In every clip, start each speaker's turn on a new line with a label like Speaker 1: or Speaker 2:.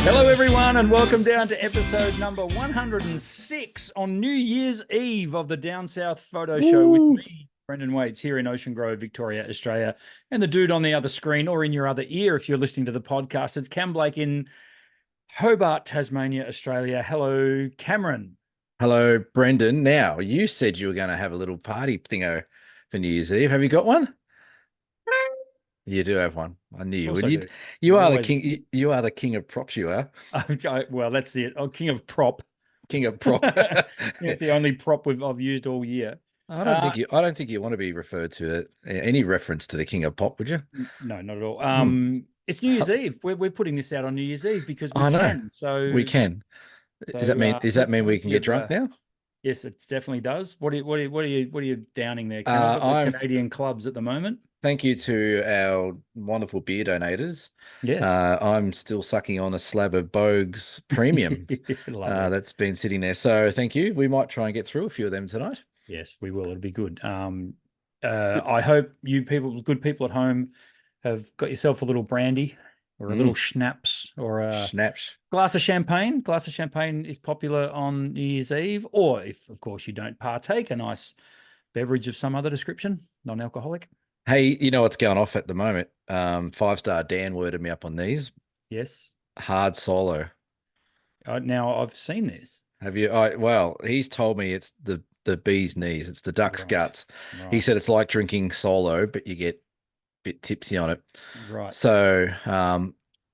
Speaker 1: Hello, everyone, and welcome down to episode number 106 on New Year's Eve of the Down South Photo Show with me, Brendan Waits, here in Ocean Grove, Victoria, Australia, and the dude on the other screen or in your other ear if you're listening to the podcast. It's Cam Blake in Hobart, Tasmania, Australia. Hello, Cameron.
Speaker 2: Hello, Brendan. Now, you said you were going to have a little party thingo for New Year's Eve. Have you got one? You do have one. I knew
Speaker 1: Of
Speaker 2: you
Speaker 1: course
Speaker 2: would.
Speaker 1: I
Speaker 2: You,
Speaker 1: do.
Speaker 2: you
Speaker 1: I'm
Speaker 2: are the
Speaker 1: always,
Speaker 2: king. You are the king of props. You are
Speaker 1: well, that's it. Oh, King of Prop.
Speaker 2: king of prop.
Speaker 1: It's the only prop I've used all year.
Speaker 2: I don't
Speaker 1: Uh,
Speaker 2: think you. I don't think you want to be referred to any reference to the king of pop, would you?
Speaker 1: No, not at all.
Speaker 2: Hmm.
Speaker 1: It's New Year's Eve. We're putting this out on New Year's Eve because we
Speaker 2: I know.
Speaker 1: can.
Speaker 2: We can. Does that mean we can get
Speaker 1: Plenty of
Speaker 2: drunk now?
Speaker 1: yes, it definitely does. What are you downing there, Cam? I've got the
Speaker 2: I'm.
Speaker 1: Canadian clubs at the moment.
Speaker 2: Thank you to our wonderful beer donators.
Speaker 1: Yes,
Speaker 2: I'm still sucking on a slab of Bogue's Premium.
Speaker 1: lovely.
Speaker 2: That's been sitting there. So thank you. We might try and get through a few of them tonight.
Speaker 1: Yes, we will. It'll be good.
Speaker 2: Good.
Speaker 1: I hope you people, good people at home, have got yourself a little brandy or a little
Speaker 2: Mm,
Speaker 1: schnapps or a
Speaker 2: snaps.
Speaker 1: glass of champagne. Glass of champagne is popular on New Year's Eve, or if, of course, you don't partake, a nice beverage of some other description, non-alcoholic.
Speaker 2: Hey, you know what's going off at the moment? Five-star Dan worded me up on these.
Speaker 1: Yes.
Speaker 2: Hard solo.
Speaker 1: Now I've seen this.
Speaker 2: Have you? Well, he's told me it's the bee's knees. It's the duck's
Speaker 1: Right.
Speaker 2: guts. He
Speaker 1: Right.
Speaker 2: said it's like drinking solo, but you get a bit tipsy on it.
Speaker 1: Right.
Speaker 2: So,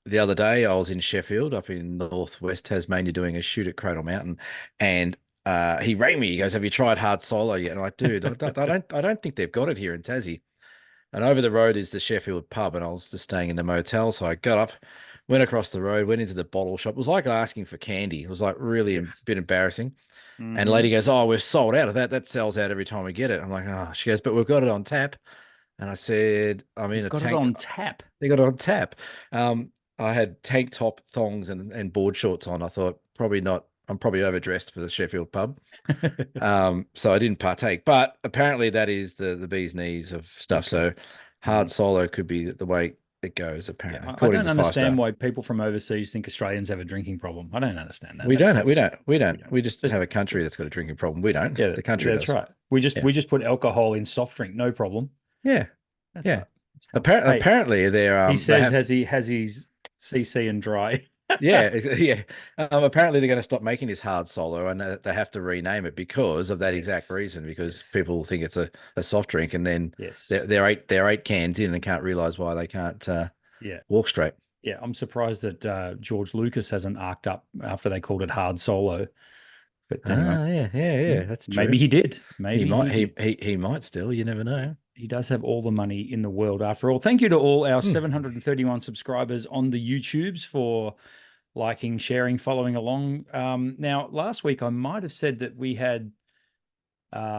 Speaker 2: the other day I was in Sheffield, up in northwest Tasmania, doing a shoot at Cradle Mountain, and he rang me. He goes, "Have you tried hard solo yet?" And I'm like, "Dude, I don't think they've got it here in Tassie." And over the road is the Sheffield pub, and I was just staying in the motel. So I got up, went across the road, went into the bottle shop. It was like asking for candy. It was like really a
Speaker 1: Yes.
Speaker 2: bit embarrassing. And the
Speaker 1: Hmm.
Speaker 2: lady goes, "Oh, we're sold out of that. That sells out every time we get it." I'm like, "Oh," she goes, "But we've got it on tap." And I said, "I'm in
Speaker 1: You've
Speaker 2: a
Speaker 1: got it
Speaker 2: tank."
Speaker 1: on tap.
Speaker 2: They got it on tap. I had tank top, thongs, and board shorts on. I thought probably not. I'm probably overdressed for the Sheffield pub. So I didn't partake. But apparently that is the bee's knees of stuff.
Speaker 1: Okay.
Speaker 2: So hard
Speaker 1: Mhm.
Speaker 2: solo could be the way it goes,
Speaker 1: Yeah,
Speaker 2: apparently,
Speaker 1: I
Speaker 2: according
Speaker 1: don't
Speaker 2: to Five
Speaker 1: understand
Speaker 2: Star.
Speaker 1: why people from overseas think Australians have a drinking problem. I don't understand that.
Speaker 2: We don't. We
Speaker 1: That's
Speaker 2: don't. We
Speaker 1: you
Speaker 2: don't.
Speaker 1: know,
Speaker 2: We just
Speaker 1: just
Speaker 2: have a country that's got a drinking problem. We don't.
Speaker 1: yeah,
Speaker 2: The country
Speaker 1: that's
Speaker 2: does.
Speaker 1: right. We just
Speaker 2: Yeah.
Speaker 1: we just put alcohol in soft drink, no problem.
Speaker 2: Yeah.
Speaker 1: That's
Speaker 2: Yeah.
Speaker 1: right. That's fine. Hey,
Speaker 2: Apparently
Speaker 1: he
Speaker 2: they
Speaker 1: says
Speaker 2: have.
Speaker 1: has his CC and dry.
Speaker 2: Yeah, yeah. Apparently, they're going to stop making this hard solo, and they have to rename it because of that exact
Speaker 1: Yes.
Speaker 2: reason. Because
Speaker 1: Yes.
Speaker 2: people think it's a soft drink, and then
Speaker 1: Yes.
Speaker 2: they're eight cans in and can't realize why they can't
Speaker 1: Yeah.
Speaker 2: walk straight.
Speaker 1: Yeah. I'm surprised that George Lucas hasn't arced up after they called it hard solo. But anyway,
Speaker 2: Yeah, yeah, yeah. That's
Speaker 1: maybe
Speaker 2: true.
Speaker 1: he did.
Speaker 2: He
Speaker 1: Maybe
Speaker 2: might
Speaker 1: he did.
Speaker 2: he might still. You never know.
Speaker 1: He does have all the money in the world after all. Thank you to all our
Speaker 2: Hmm.
Speaker 1: 731 subscribers on the YouTubes for liking, sharing, following along. Now, last week I might have said that we had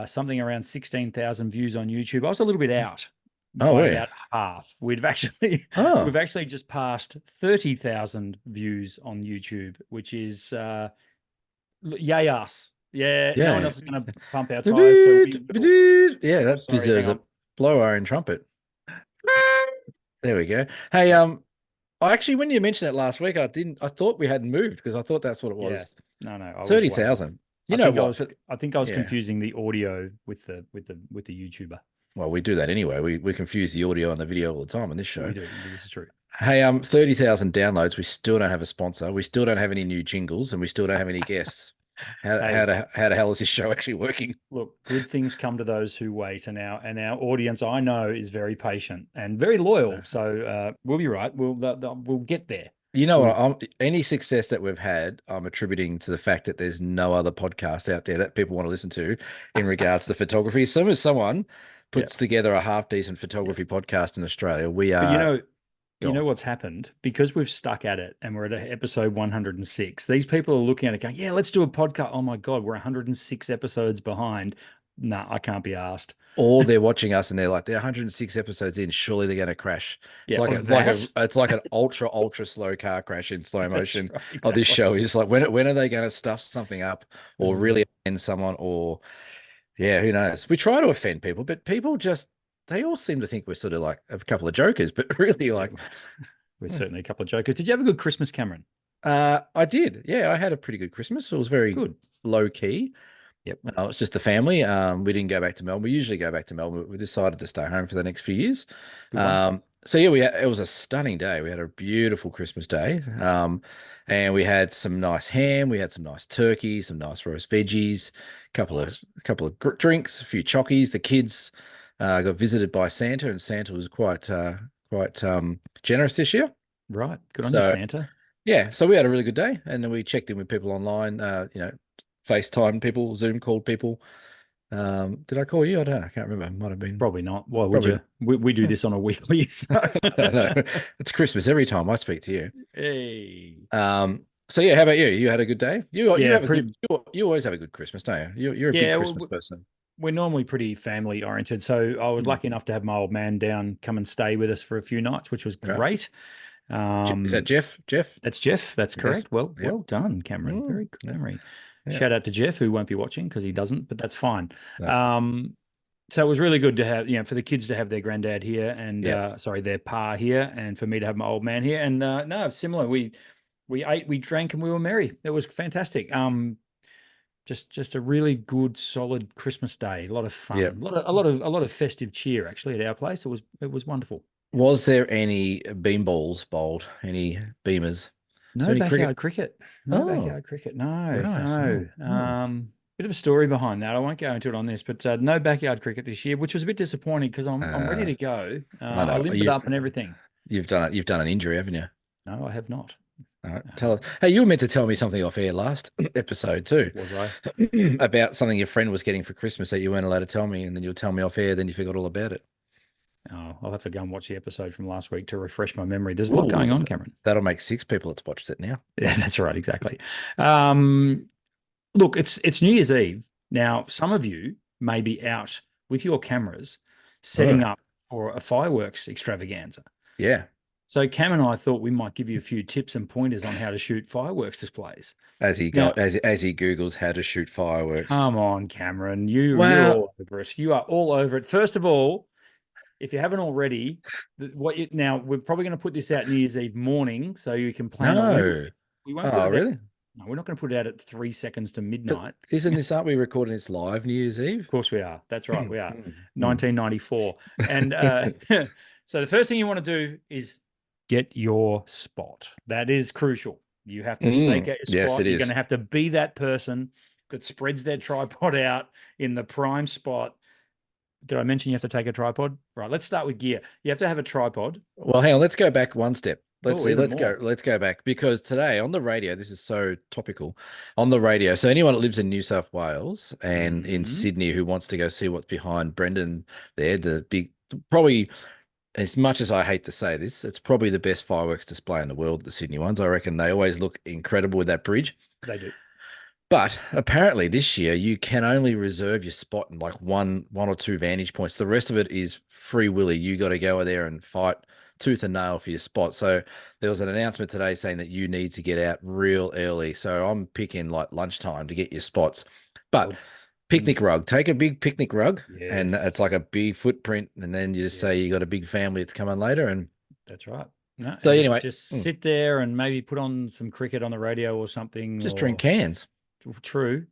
Speaker 1: something around 16,000 views on YouTube. I was a little bit out
Speaker 2: Oh,
Speaker 1: by
Speaker 2: wait.
Speaker 1: about half. We've
Speaker 2: Oh,
Speaker 1: actually just passed 30,000 views on YouTube, which is yay us. Yeah, no one
Speaker 2: yeah.
Speaker 1: else is going to pump our tires, so
Speaker 2: Yeah, that
Speaker 1: sorry, hang
Speaker 2: deserves a
Speaker 1: on.
Speaker 2: blow iron trumpet. There we go. Hey, actually, when you mentioned it last week, I thought we hadn't moved because I thought that's what it
Speaker 1: Yeah.
Speaker 2: was.
Speaker 1: No, I was way off.
Speaker 2: 30,000. You know what?
Speaker 1: I think I was
Speaker 2: Yeah.
Speaker 1: confusing the audio with the YouTuber.
Speaker 2: Well, we do that anyway. We confuse the audio and the video all the time on this
Speaker 1: We
Speaker 2: show.
Speaker 1: do. This is true.
Speaker 2: Hey, 30,000 downloads. We still don't have a sponsor. We still don't have any new jingles, and we still don't have any guests.
Speaker 1: Hey,
Speaker 2: How the hell is this show actually working?
Speaker 1: look, good things come to those who wait, and our audience I know is very patient and very loyal. So we'll be right. We'll get there.
Speaker 2: You know
Speaker 1: We'll,
Speaker 2: what? Any success that we've had, I'm attributing to the fact that there's no other podcast out there that people want to listen to in regards to photography. As soon as someone
Speaker 1: yeah,
Speaker 2: puts together a half decent
Speaker 1: yeah.
Speaker 2: photography podcast in Australia, we
Speaker 1: But
Speaker 2: are
Speaker 1: you know
Speaker 2: gone.
Speaker 1: what's happened because we've stuck at it and we're at episode 106. These people are looking at it going, yeah, let's do a podcast. Oh my God, we're 106 episodes behind. No, I can't be asked.
Speaker 2: Or they're watching us and they're like, they're 106 episodes in. Surely they're going to crash. It's
Speaker 1: Yeah,
Speaker 2: like
Speaker 1: of that.
Speaker 2: it's like an ultra slow car crash in slow
Speaker 1: That's
Speaker 2: motion
Speaker 1: right.
Speaker 2: of this
Speaker 1: Exactly.
Speaker 2: show. It's like when are they going to stuff something up or
Speaker 1: Mm.
Speaker 2: really offend someone or yeah, who knows? We try to offend people, but people just they all seem to think we're sort of like a couple of jokers, but really
Speaker 1: Yeah,
Speaker 2: like
Speaker 1: we're
Speaker 2: hmm,
Speaker 1: certainly a couple of jokers. Did you have a good Christmas, Cameron?
Speaker 2: I did. Yeah, I had a pretty good Christmas. It was very
Speaker 1: Good.
Speaker 2: low key.
Speaker 1: Yep.
Speaker 2: It's just the family. We didn't go back to Melbourne. We usually go back to Melbourne. We decided to stay home for the next few years.
Speaker 1: Good one.
Speaker 2: So yeah, it was a stunning day. We had a beautiful Christmas day. And we had some nice ham. We had some nice turkey, some nice roast veggies,
Speaker 1: Nice.
Speaker 2: a couple of drinks, a few chockies. The kids got visited by Santa, and Santa was quite generous this year.
Speaker 1: Right. Good on you,
Speaker 2: So
Speaker 1: Santa.
Speaker 2: yeah, so we had a really good day, and then we checked in with people online. FaceTime people, Zoom called people. Did I call you? I don't know. I can't remember. Might have been
Speaker 1: Probably not. Why would
Speaker 2: probably.
Speaker 1: you? We do this on a weekly. So.
Speaker 2: No, it's Christmas every time I speak to you.
Speaker 1: Hey.
Speaker 2: So yeah, how about you? You had a good day? You
Speaker 1: Yeah,
Speaker 2: have a
Speaker 1: pretty.
Speaker 2: you always have a good Christmas, don't you? You're a big
Speaker 1: Yeah,
Speaker 2: Christmas person.
Speaker 1: we're normally pretty family oriented. So I was
Speaker 2: Mm.
Speaker 1: lucky enough to have my old man down come and stay with us for a few nights, which was
Speaker 2: Right.
Speaker 1: great.
Speaker 2: Is that Jeff? Jeff?
Speaker 1: That's Jeff. That's
Speaker 2: Yes.
Speaker 1: correct. Well,
Speaker 2: Yep.
Speaker 1: well done, Cameron.
Speaker 2: Mm.
Speaker 1: Very good
Speaker 2: Yeah.
Speaker 1: memory.
Speaker 2: Yeah.
Speaker 1: Shout out to Jeff, who won't be watching because he doesn't, but that's fine.
Speaker 2: No.
Speaker 1: So it was really good to have, for the kids to have their granddad here and
Speaker 2: Yeah.
Speaker 1: sorry, their pa here, and for me to have my old man here. And no, similar. We ate, we drank, and we were merry. It was fantastic. Just a really good, solid Christmas day. A lot of
Speaker 2: Yeah.
Speaker 1: fun. A lot of festive cheer actually at our place. It was wonderful.
Speaker 2: Was there any bean balls bowled? Any beamers? Is there
Speaker 1: No
Speaker 2: any cricket?
Speaker 1: backyard cricket. No
Speaker 2: Oh,
Speaker 1: backyard cricket. No,
Speaker 2: right.
Speaker 1: no.
Speaker 2: Oh, oh.
Speaker 1: Bit of a story behind that. I won't go into it on this, but no backyard cricket this year, which was a bit disappointing because I'm ready to go.
Speaker 2: I
Speaker 1: I
Speaker 2: know
Speaker 1: limbed up and everything.
Speaker 2: you've done it. You've done an injury, haven't you?
Speaker 1: No, I have not.
Speaker 2: All right, tell us. Hey, you were meant to tell me something off air last episode too,
Speaker 1: Was I?
Speaker 2: about something your friend was getting for Christmas that you weren't allowed to tell me, and then you'll tell me off air. Then you forgot all about it.
Speaker 1: Oh, I'll have to go and watch the episode from last week to refresh my memory. There's a lot going on, Cameron.
Speaker 2: That'll make 6 people that's watched it now.
Speaker 1: Yeah, that's right, exactly. Um, Look, it's New Year's Eve. Now, some of you may be out with your cameras setting up for a fireworks extravaganza.
Speaker 2: Yeah.
Speaker 1: So Cam and I thought we might give you a few tips and pointers on how to shoot fireworks displays.
Speaker 2: As he
Speaker 1: Now,
Speaker 2: as he Googles how to shoot fireworks.
Speaker 1: come on, Cameron, you're
Speaker 2: Wow.
Speaker 1: all over it. You are all over it. First of all, if you haven't already, now we're probably going to put this out New Year's Eve morning, so you can plan on it.
Speaker 2: No.
Speaker 1: We won't
Speaker 2: Oh,
Speaker 1: put it out.
Speaker 2: really?
Speaker 1: No, we're not going to put it out at 3 seconds to
Speaker 2: But
Speaker 1: midnight.
Speaker 2: aren't we recording this live New Year's Eve?
Speaker 1: Of course we are. That's right, we are.
Speaker 2: Mm.
Speaker 1: 1994. And so the first thing you want to do is get your spot. That is crucial. You have to stake out your spot.
Speaker 2: Yes, it
Speaker 1: You're
Speaker 2: is.
Speaker 1: going to have to be that person that spreads their tripod out in the prime spot. Did I mention you have to take a tripod? Right. Let's start with gear. You have to have a tripod.
Speaker 2: Well, hang on. Let's go back one step. Let's
Speaker 1: Oh,
Speaker 2: see.
Speaker 1: even
Speaker 2: Let's go.
Speaker 1: more.
Speaker 2: Let's go back because today on the radio, this is so topical. On the radio, so anyone that lives in New South Wales and in
Speaker 1: Mhm.
Speaker 2: Sydney who wants to go see what's behind Brendan there, the big, probably, as much as I hate to say this, it's probably the best fireworks display in the world, the Sydney ones. I reckon they always look incredible with that bridge.
Speaker 1: They do.
Speaker 2: But apparently this year you can only reserve your spot in like one or two vantage points. The rest of it is free willy. You got to go there and fight tooth and nail for your spot. So there was an announcement today saying that you need to get out real early. So I'm picking like lunchtime to get your spots. But picnic rug, take a big picnic rug, and
Speaker 1: Yes.
Speaker 2: it's like a big footprint, and then you just say you
Speaker 1: Yes.
Speaker 2: got a big family that's coming later, and
Speaker 1: That's right. No,
Speaker 2: so
Speaker 1: and
Speaker 2: anyway,
Speaker 1: just sit there and maybe put on some cricket on the radio or something.
Speaker 2: just
Speaker 1: or-
Speaker 2: drink cans.
Speaker 1: True.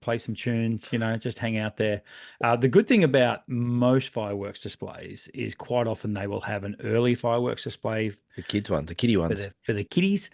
Speaker 1: Play some tunes, just hang out there. The good thing about most fireworks displays is quite often they will have an early fireworks display
Speaker 2: The kids ones, the kiddie
Speaker 1: for
Speaker 2: ones.
Speaker 1: the kiddies.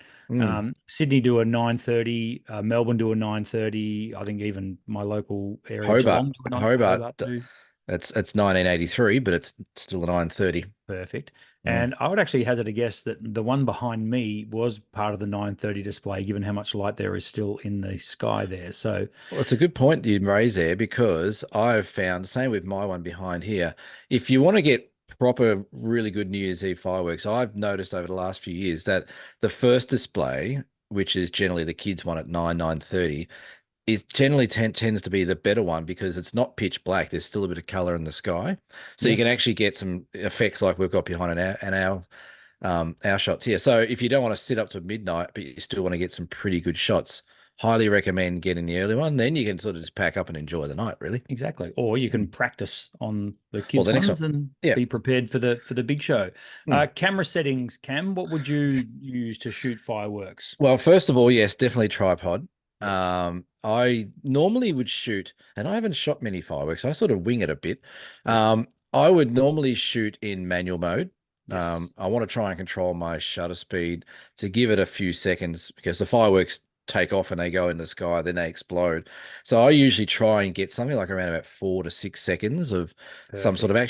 Speaker 1: Sydney do a 9:30, Melbourne do a 9:30. I think even my local area, Geelong, do a
Speaker 2: Hobart,
Speaker 1: do.
Speaker 2: It's 1983, but it's still a 9:30.
Speaker 1: Perfect. And I would actually hazard a guess that the one behind me was part of the 9:30 display, given how much light there is still in the sky there. So
Speaker 2: Well, it's a good point you raise there because I've found, same with my one behind here, if you want to get proper, really good New Year's Eve fireworks, I've noticed over the last few years that the first display, which is generally the kids one at 9:30, it generally tends to be the better one because it's not pitch black. There's still a bit of color in the sky. So you can actually get some effects like we've got behind our shots here. So if you don't want to sit up to midnight, but you still want to get some pretty good shots, highly recommend getting the early one. Then you can sort of just pack up and enjoy the night, really.
Speaker 1: Exactly. Or you can
Speaker 2: Mm.
Speaker 1: practice on the
Speaker 2: Or
Speaker 1: kids'
Speaker 2: the next one.
Speaker 1: ones and
Speaker 2: Yeah.
Speaker 1: be prepared for the big show.
Speaker 2: Mm.
Speaker 1: Camera settings, Cam, what would you use to shoot fireworks?
Speaker 2: Well, first of all, yes, definitely tripod.
Speaker 1: Yes.
Speaker 2: I normally would shoot, and I haven't shot many fireworks. I sort of wing it a bit.
Speaker 1: Yep.
Speaker 2: I would normally shoot in manual mode.
Speaker 1: Yes.
Speaker 2: I want to try and control my shutter speed to give it a few seconds because the fireworks take off and they go in the sky, then they explode. So I usually try and get something like around about 4 to 6 seconds of some sort of
Speaker 1: Perfect.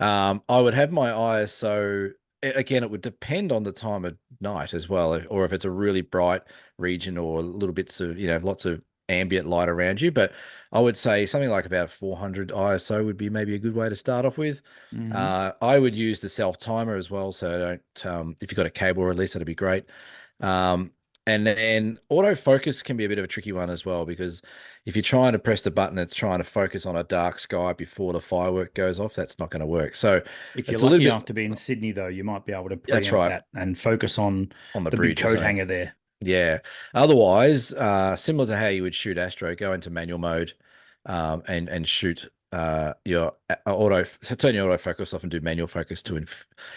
Speaker 2: action. I would have my ISO. Again, it would depend on the time of night as well, or if it's a really bright region or little bits of, lots of ambient light around you. But I would say something like about 400 ISO would be maybe a good way to start off with.
Speaker 1: Hmm.
Speaker 2: I would use the self timer as well. So if you've got a cable release, that'd be great. Um, and then autofocus can be a bit of a tricky one as well, because if you're trying to press the button, it's trying to focus on a dark sky before the firework goes off. That's not going to work. So
Speaker 1: If you're
Speaker 2: it's a little
Speaker 1: lucky
Speaker 2: bit,
Speaker 1: enough to be in Sydney, though, you might be able to
Speaker 2: that's
Speaker 1: preempt
Speaker 2: right,
Speaker 1: that and focus on
Speaker 2: on the
Speaker 1: the big
Speaker 2: bridge or
Speaker 1: coat
Speaker 2: something.
Speaker 1: hanger there.
Speaker 2: Yeah. Otherwise, similar to how you would shoot Astro, go into manual mode, and shoot your auto. So turn your autofocus off and do manual focus to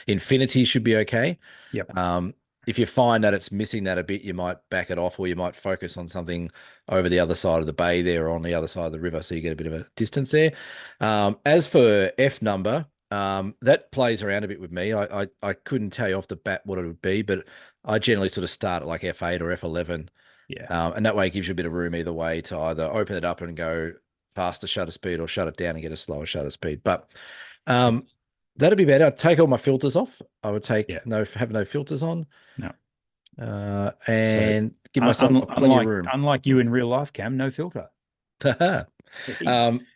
Speaker 2: infinity should be okay.
Speaker 1: Yep.
Speaker 2: If you find that it's missing that a bit, you might back it off, or you might focus on something over the other side of the bay there, or on the other side of the river, so you get a bit of a distance there. As for F number, that plays around a bit with me. I couldn't tell you off the bat what it would be, but I generally sort of start at like F8 or F11.
Speaker 1: Yeah.
Speaker 2: And that way it gives you a bit of room either way to either open it up and go faster shutter speed, or shut it down and get a slower shutter speed. But
Speaker 1: Yep.
Speaker 2: that'd be better. I'd take all my filters off. I would
Speaker 1: Yeah.
Speaker 2: have no filters on,
Speaker 1: No. So
Speaker 2: and give myself plenty of room.
Speaker 1: unlike you in real life, Cam, no filter.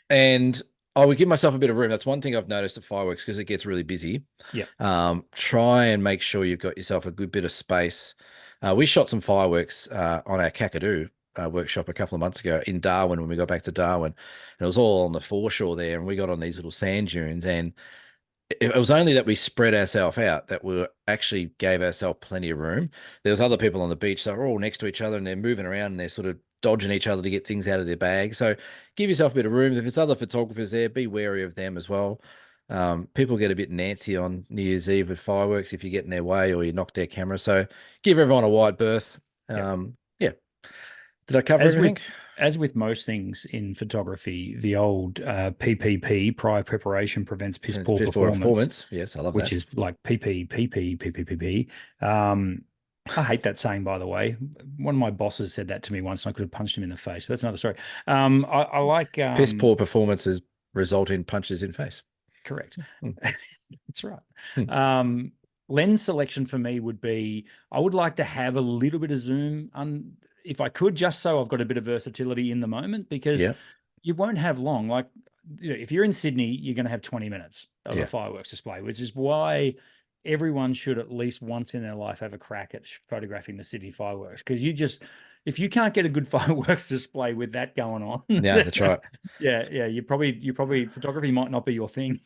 Speaker 2: And I would give myself a bit of room. That's one thing I've noticed at fireworks, because it gets really busy.
Speaker 1: Yeah.
Speaker 2: Try and make sure you've got yourself a good bit of space. We shot some fireworks on our Kakadu workshop a couple of months ago in Darwin when we got back to Darwin. And it was all on the foreshore there, and we got on these little sand dunes, and it was only that we spread ourselves out that we actually gave ourselves plenty of room. There was other people on the beach, so we're all next to each other and they're moving around and they're sort of dodging each other to get things out of their bag. So give yourself a bit of room. If there's other photographers there, be wary of them as well. People get a bit nancy on New Year's Eve with fireworks if you get in their way or you knock their camera. So give everyone a wide berth.
Speaker 1: Yep.
Speaker 2: Yeah. Did I cover
Speaker 1: As
Speaker 2: everything?
Speaker 1: as with most things in photography, the old PPP, prior preparation prevents piss poor
Speaker 2: Piss poor
Speaker 1: performance,
Speaker 2: Yes, I love
Speaker 1: which
Speaker 2: that.
Speaker 1: is like PPPPPPP. I hate that saying, by the way. One of my bosses said that to me once, and I could have punched him in the face. But that's another story. I like
Speaker 2: Piss poor performances result in punches in face.
Speaker 1: correct.
Speaker 2: Mm.
Speaker 1: That's right.
Speaker 2: Mm.
Speaker 1: Lens selection for me would be, I would like to have a little bit of zoom if I could, just so I've got a bit of versatility in the moment, because
Speaker 2: Yeah.
Speaker 1: you won't have long. Like, if you're in Sydney, you're going to have 20 minutes of
Speaker 2: Yeah.
Speaker 1: a fireworks display, which is why everyone should at least once in their life have a crack at photographing the Sydney fireworks. Because if you can't get a good fireworks display with that going on,
Speaker 2: Yeah, that's right.
Speaker 1: yeah, you probably photography might not be your thing.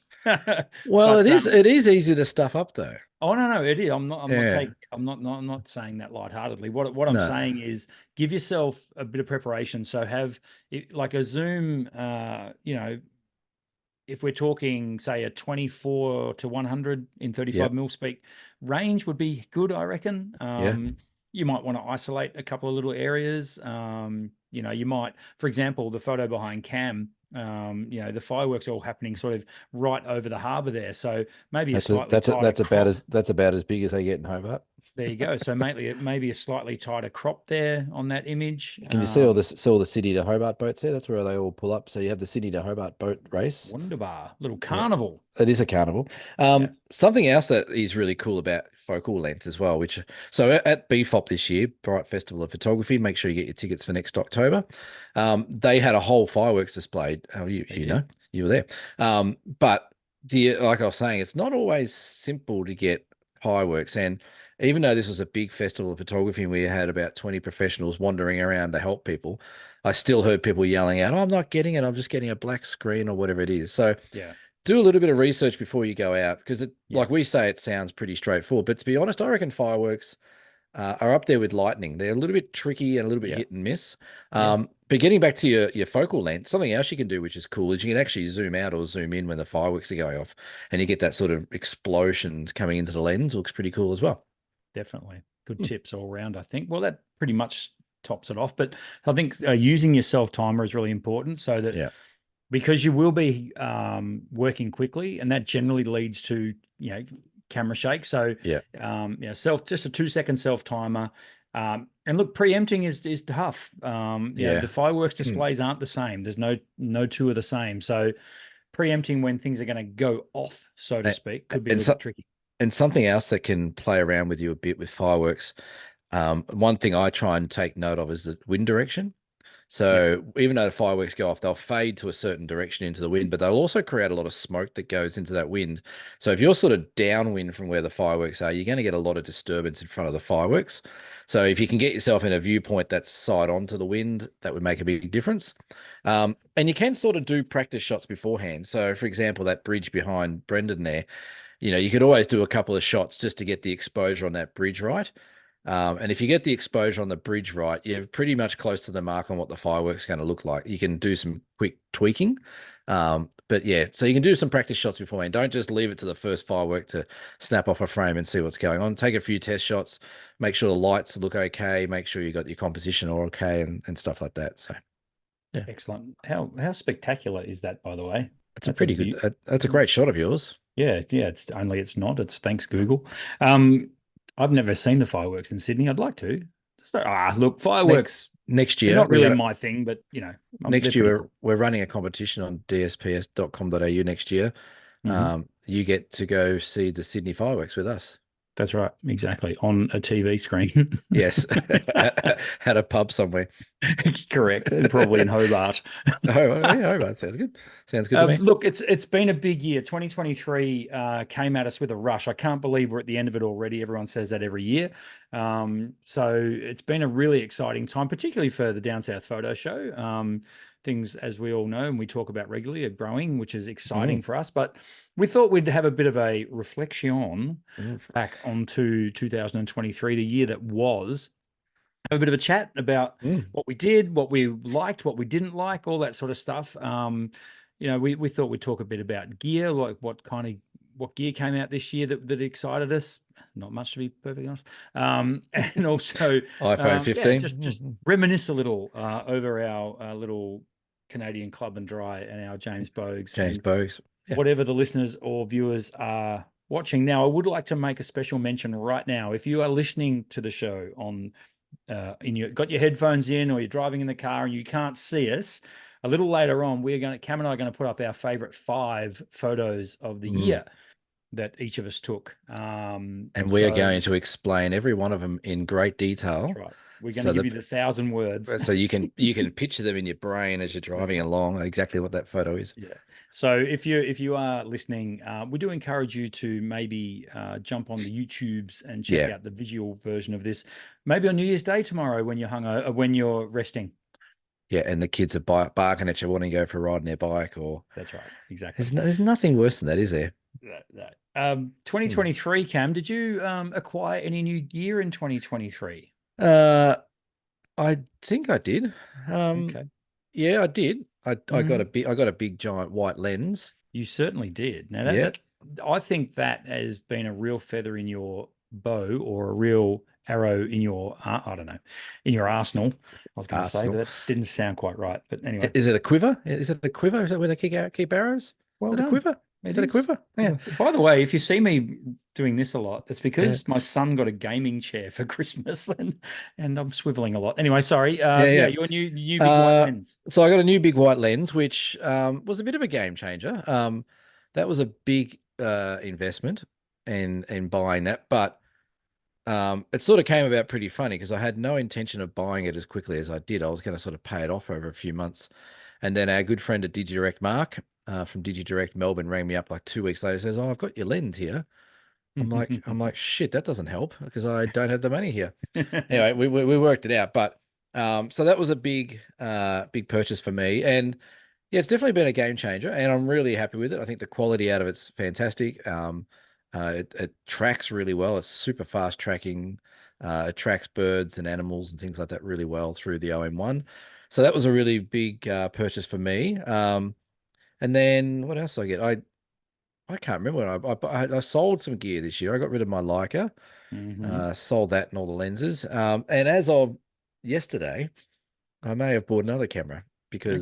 Speaker 2: Well,
Speaker 1: But
Speaker 2: it is easy to stuff up though.
Speaker 1: oh no, it is.
Speaker 2: Yeah.
Speaker 1: I'm not saying that lightheartedly. What I'm
Speaker 2: No.
Speaker 1: saying is give yourself a bit of preparation. So have like a zoom. If we're talking, say, a 24 to 100 in 35
Speaker 2: Yep.
Speaker 1: mil speed range would be good, I reckon.
Speaker 2: Yeah.
Speaker 1: You might want to isolate a couple of little areas. You might, for example, the photo behind Cam, the fireworks are all happening sort of right over the harbour there. So maybe
Speaker 2: That's about as big as they get in Hobart.
Speaker 1: there you go. So maybe a slightly tighter crop there on that image.
Speaker 2: Can you see all the Sydney to Hobart boats there? That's where they all pull up. So you have the Sydney to Hobart boat race.
Speaker 1: Wunderbar, little
Speaker 2: Yeah.
Speaker 1: carnival.
Speaker 2: It is a carnival.
Speaker 1: Yeah.
Speaker 2: Something else that is really cool about focal length as well, so at BFOP this year, Bright Festival of Photography, make sure you get your tickets for next October. They had a whole fireworks displayed. Oh, you were there. But like I was saying, it's not always simple to get fireworks. And even though this was a big festival of photography and we had about 20 professionals wandering around to help people, I still heard people yelling out, "Oh, I'm not getting it. I'm just getting a black screen," or whatever it is. So
Speaker 1: Yeah.
Speaker 2: do a little bit of research before you go out, because
Speaker 1: Yeah.
Speaker 2: like we say, it sounds pretty straightforward. But to be honest, I reckon fireworks are up there with Lightning. They're a little bit tricky and a little bit
Speaker 1: Yeah.
Speaker 2: hit and miss.
Speaker 1: Yeah.
Speaker 2: But getting back to your focal length, something else you can do, which is cool, is you can actually zoom out or zoom in when the fireworks are going off, and you get that sort of explosion coming into the lens. Looks pretty cool as well.
Speaker 1: Definitely. Good
Speaker 2: Hmm.
Speaker 1: tips all around, I think. Well, that pretty much tops it off. But I think using your self timer is really important so that
Speaker 2: Yeah.
Speaker 1: because you will be working quickly, and that generally leads to camera shake. So
Speaker 2: Yeah.
Speaker 1: just a 2 second self timer. And look, preempting is tough. The
Speaker 2: Yeah.
Speaker 1: fireworks
Speaker 2: Hmm.
Speaker 1: displays aren't the same. There's no two are the same. So preempting when things are going to go off, so to
Speaker 2: And,
Speaker 1: speak, could be a
Speaker 2: and
Speaker 1: little
Speaker 2: so,
Speaker 1: bit tricky.
Speaker 2: and something else that can play around with you a bit with fireworks. One thing I try and take note of is the wind direction.
Speaker 1: Yeah.
Speaker 2: So even though the fireworks go off, they'll fade to a certain direction into the wind, but they'll also create a lot of smoke that goes into that wind. So if you're sort of downwind from where the fireworks are, you're going to get a lot of disturbance in front of the fireworks. So if you can get yourself in a viewpoint that's side on to the wind, that would make a big difference. And you can sort of do practice shots beforehand. So for example, that bridge behind Brendan there, you could always do a couple of shots just to get the exposure on that bridge right. And if you get the exposure on the bridge right, you're pretty much close to the mark on what the fireworks going to look like. You can do some quick tweaking. But yeah, so you can do some practice shots beforehand. Don't just leave it to the first firework to snap off a frame and see what's going on. Take a few test shots, make sure the lights look okay, make sure you got your composition all okay and stuff like that. So yeah,
Speaker 1: Excellent. How spectacular is that, by the way?
Speaker 2: it's a pretty good, that's a great shot of yours.
Speaker 1: Yeah. It's not. It's thanks Google. I've never seen the fireworks in Sydney. I'd like to. Look, fireworks.
Speaker 2: Next
Speaker 1: They're
Speaker 2: year,
Speaker 1: not really my thing, but they're
Speaker 2: next
Speaker 1: pretty
Speaker 2: year
Speaker 1: cool.
Speaker 2: we're running a competition on dsps.com.au next year.
Speaker 1: Mhm.
Speaker 2: You get to go see the Sydney fireworks with us.
Speaker 1: That's right. Exactly. On a TV screen.
Speaker 2: Yes, at a pub somewhere.
Speaker 1: Correct. And probably in Hobart.
Speaker 2: Oh, yeah, that sounds good. Sounds good to me.
Speaker 1: Look, it's been a big year. 2023 came at us with a rush. I can't believe we're at the end of it already. Everyone says that every year. So it's been a really exciting time, particularly for the Down South Photo Show. Things, as we all know, and we talk about regularly, are growing, which is exciting for us. But we thought we'd have a bit of a reflection back onto 2023, the year that was. Have a bit of a chat about what we did, what we liked, what we didn't like, all that sort of stuff. We thought we'd talk a bit about gear, like what gear came out this year that excited us. Not much, to be perfectly honest. And also
Speaker 2: iPhone 15.
Speaker 1: Just reminisce a little over our little Canadian Club and Dry and our James Bogues.
Speaker 2: James Bogues. Yeah.
Speaker 1: Whatever the listeners or viewers are watching now, I would like to make a special mention right now. If you are listening to the show on got your headphones in, or you're driving in the car and you can't see us, a little later on, Cam and I are going to put up our favorite 5 photos of the year that each of us took.
Speaker 2: And we are going to explain every one of them in great detail.
Speaker 1: That's right. We're going to give you the 1,000 words.
Speaker 2: So you can picture them in your brain as you're driving along, exactly what that photo is.
Speaker 1: Yeah. So if you are listening, we do encourage you to maybe jump on the YouTubes and check out the visual version of this, maybe on New Year's Day tomorrow when you're resting.
Speaker 2: Yeah, and the kids are barking at you, wanting to go for a ride on their bike, or
Speaker 1: that's right, exactly.
Speaker 2: There's nothing worse than that, is there?
Speaker 1: 2023, Cam, did you acquire any new gear in 2023?
Speaker 2: I think I did.
Speaker 1: Okay.
Speaker 2: Yeah, I did. I got a big giant white lens.
Speaker 1: You certainly did. Now I think that has been a real feather in your bow, or a real arrow in your in your arsenal. I was going to say, but that didn't sound quite right. But anyway,
Speaker 2: is it a quiver? Is it a quiver? Is that where they keep arrows?
Speaker 1: Well,
Speaker 2: is it a quiver? Is that a quiver? Yeah.
Speaker 1: By the way, if you see me doing this a lot, that's because my son got a gaming chair for Christmas, and I'm swiveling a lot. Anyway, sorry. Your new big white lens.
Speaker 2: So I got a new big white lens, which was a bit of a game changer. That was a big investment in buying that, but it sort of came about pretty funny because I had no intention of buying it as quickly as I did. I was going to sort of pay it off over a few months, and then our good friend at DigiDirect, Mark, from DigiDirect Melbourne, rang me up like 2 weeks later. Says, "Oh, I've got your lens here." I'm like, shit, that doesn't help because I don't have the money here. Anyway, we worked it out, but so that was a big purchase for me, and yeah, it's definitely been a game changer, and I'm really happy with it. I think the quality out of it's fantastic. It tracks really well. It's super fast tracking. attracts birds and animals and things like that really well through the OM1. So that was a really big purchase for me. And then what else did I get? I can't remember. I sold some gear this year. I got rid of my Leica,
Speaker 1: Hmm.
Speaker 2: sold that and all the lenses. And as of yesterday, I may have bought another camera
Speaker 1: Okay.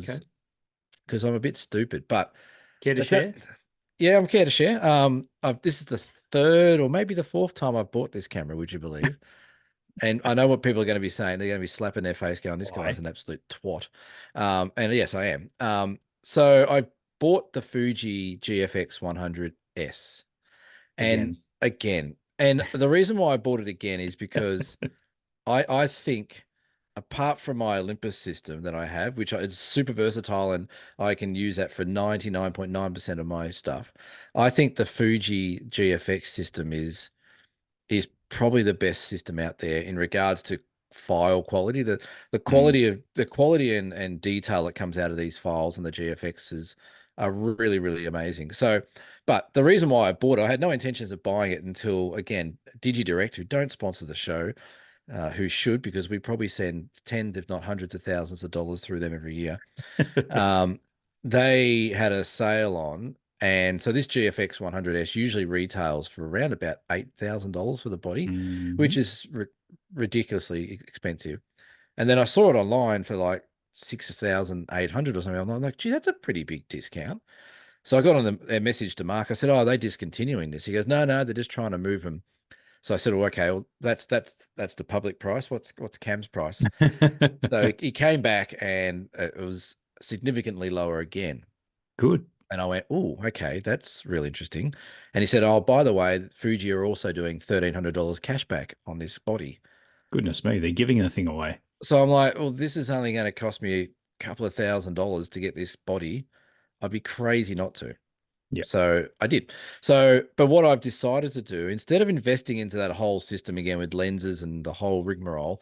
Speaker 2: because I'm a bit stupid. But
Speaker 1: Care to
Speaker 2: that's it.
Speaker 1: share?
Speaker 2: Yeah, I'm care to share. This is the third or maybe the fourth time I've bought this camera. Would you believe? And I know what people are going to be saying. They're going to be slapping their face, going, "This guy's
Speaker 1: Why?
Speaker 2: an absolute twat." And yes, I am. So I bought the Fuji GFX 100S, and
Speaker 1: Again.
Speaker 2: again, and the reason why I bought it again is because I think apart from my Olympus system that I have, which is super versatile and I can use that for 99.9% of my stuff, I think the Fuji GFX system is probably the best system out there in regards to file quality. The
Speaker 1: Mm.
Speaker 2: quality and detail that comes out of these files and the GFXs are really, really amazing. So, but the reason why I bought it, I had no intentions of buying it until again, DigiDirect, who don't sponsor the show, who should, because we probably send tens, if not hundreds of thousands of dollars through them every year. Um, they had a sale on, and so this GFX 100S usually retails for around about $8,000 for the body, which
Speaker 1: Mhm.
Speaker 2: is ridiculously expensive. And then I saw it online for like 6,800 or something. I'm like, gee, that's a pretty big discount. So I got on their message to Mark. I said, "Oh, are they discontinuing this?" He goes, "No, no, they're just trying to move them." So I said, "Well, okay, well, that's the public price. What's Cam's price?" So he came back and it was significantly lower again.
Speaker 1: Good.
Speaker 2: And I went, "Oh, okay, that's really interesting." And he said, "Oh, by the way, Fuji are also doing $1,300 cash back on this body."
Speaker 1: Goodness me, they're giving the thing away.
Speaker 2: So I'm like, "Well, this is only going to cost me a couple of $1,000 to get this body. I'd be crazy not to."
Speaker 1: Yeah.
Speaker 2: So I did. So, but what I've decided to do, instead of investing into that whole system again with lenses and the whole rigmarole,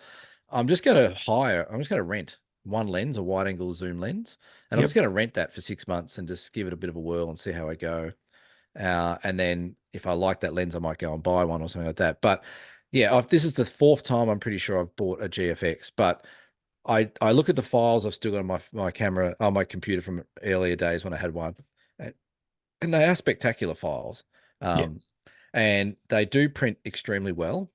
Speaker 2: I'm just going to rent one lens, a wide angle zoom lens, and I'm just
Speaker 1: Yep.
Speaker 2: going to rent that for 6 months and just give it a bit of a whirl and see how I go. And then if I like that lens, I might go and buy one or something like that. But yeah, this is the fourth time I'm pretty sure I've bought a GFX, but I look at the files I've still got on my camera on my computer from earlier days when I had one, and they are spectacular files.
Speaker 1: Yeah.
Speaker 2: Um, and they do print extremely well.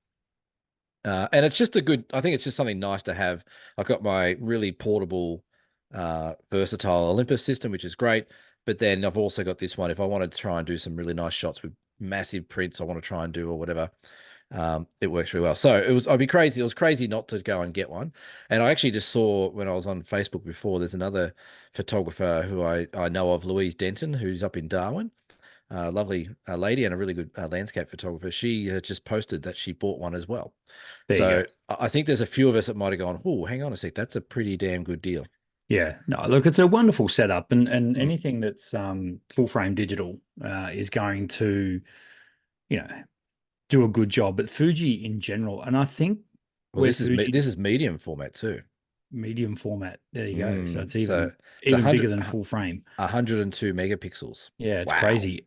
Speaker 2: And it's just I think it's just something nice to have. I've got my really portable, versatile Olympus system, which is great. But then I've also got this one. If I want to try and do some really nice shots with massive prints, I want to try and do or whatever, it works really well. So I'd be crazy. It was crazy not to go and get one. And I actually just saw when I was on Facebook before, there's another photographer who I know of, Louise Denton, who's up in Darwin, lovely lady and a really good landscape photographer. She just posted that she bought one as well.
Speaker 1: There you go.
Speaker 2: So I think there's a few of us that might have gone, "Oh, hang on a sec, that's a pretty damn good deal."
Speaker 1: Yeah. No, look, it's a wonderful setup, and
Speaker 2: Mm.
Speaker 1: anything that's full frame digital is going to, you know, do a good job. But Fuji in general, and I think
Speaker 2: Well,
Speaker 1: where Fuji
Speaker 2: this is medium format too.
Speaker 1: medium format, there you go. So it's
Speaker 2: So it's
Speaker 1: even bigger than full frame.
Speaker 2: 102 megapixels.
Speaker 1: Yeah, it's
Speaker 2: Wow.
Speaker 1: crazy.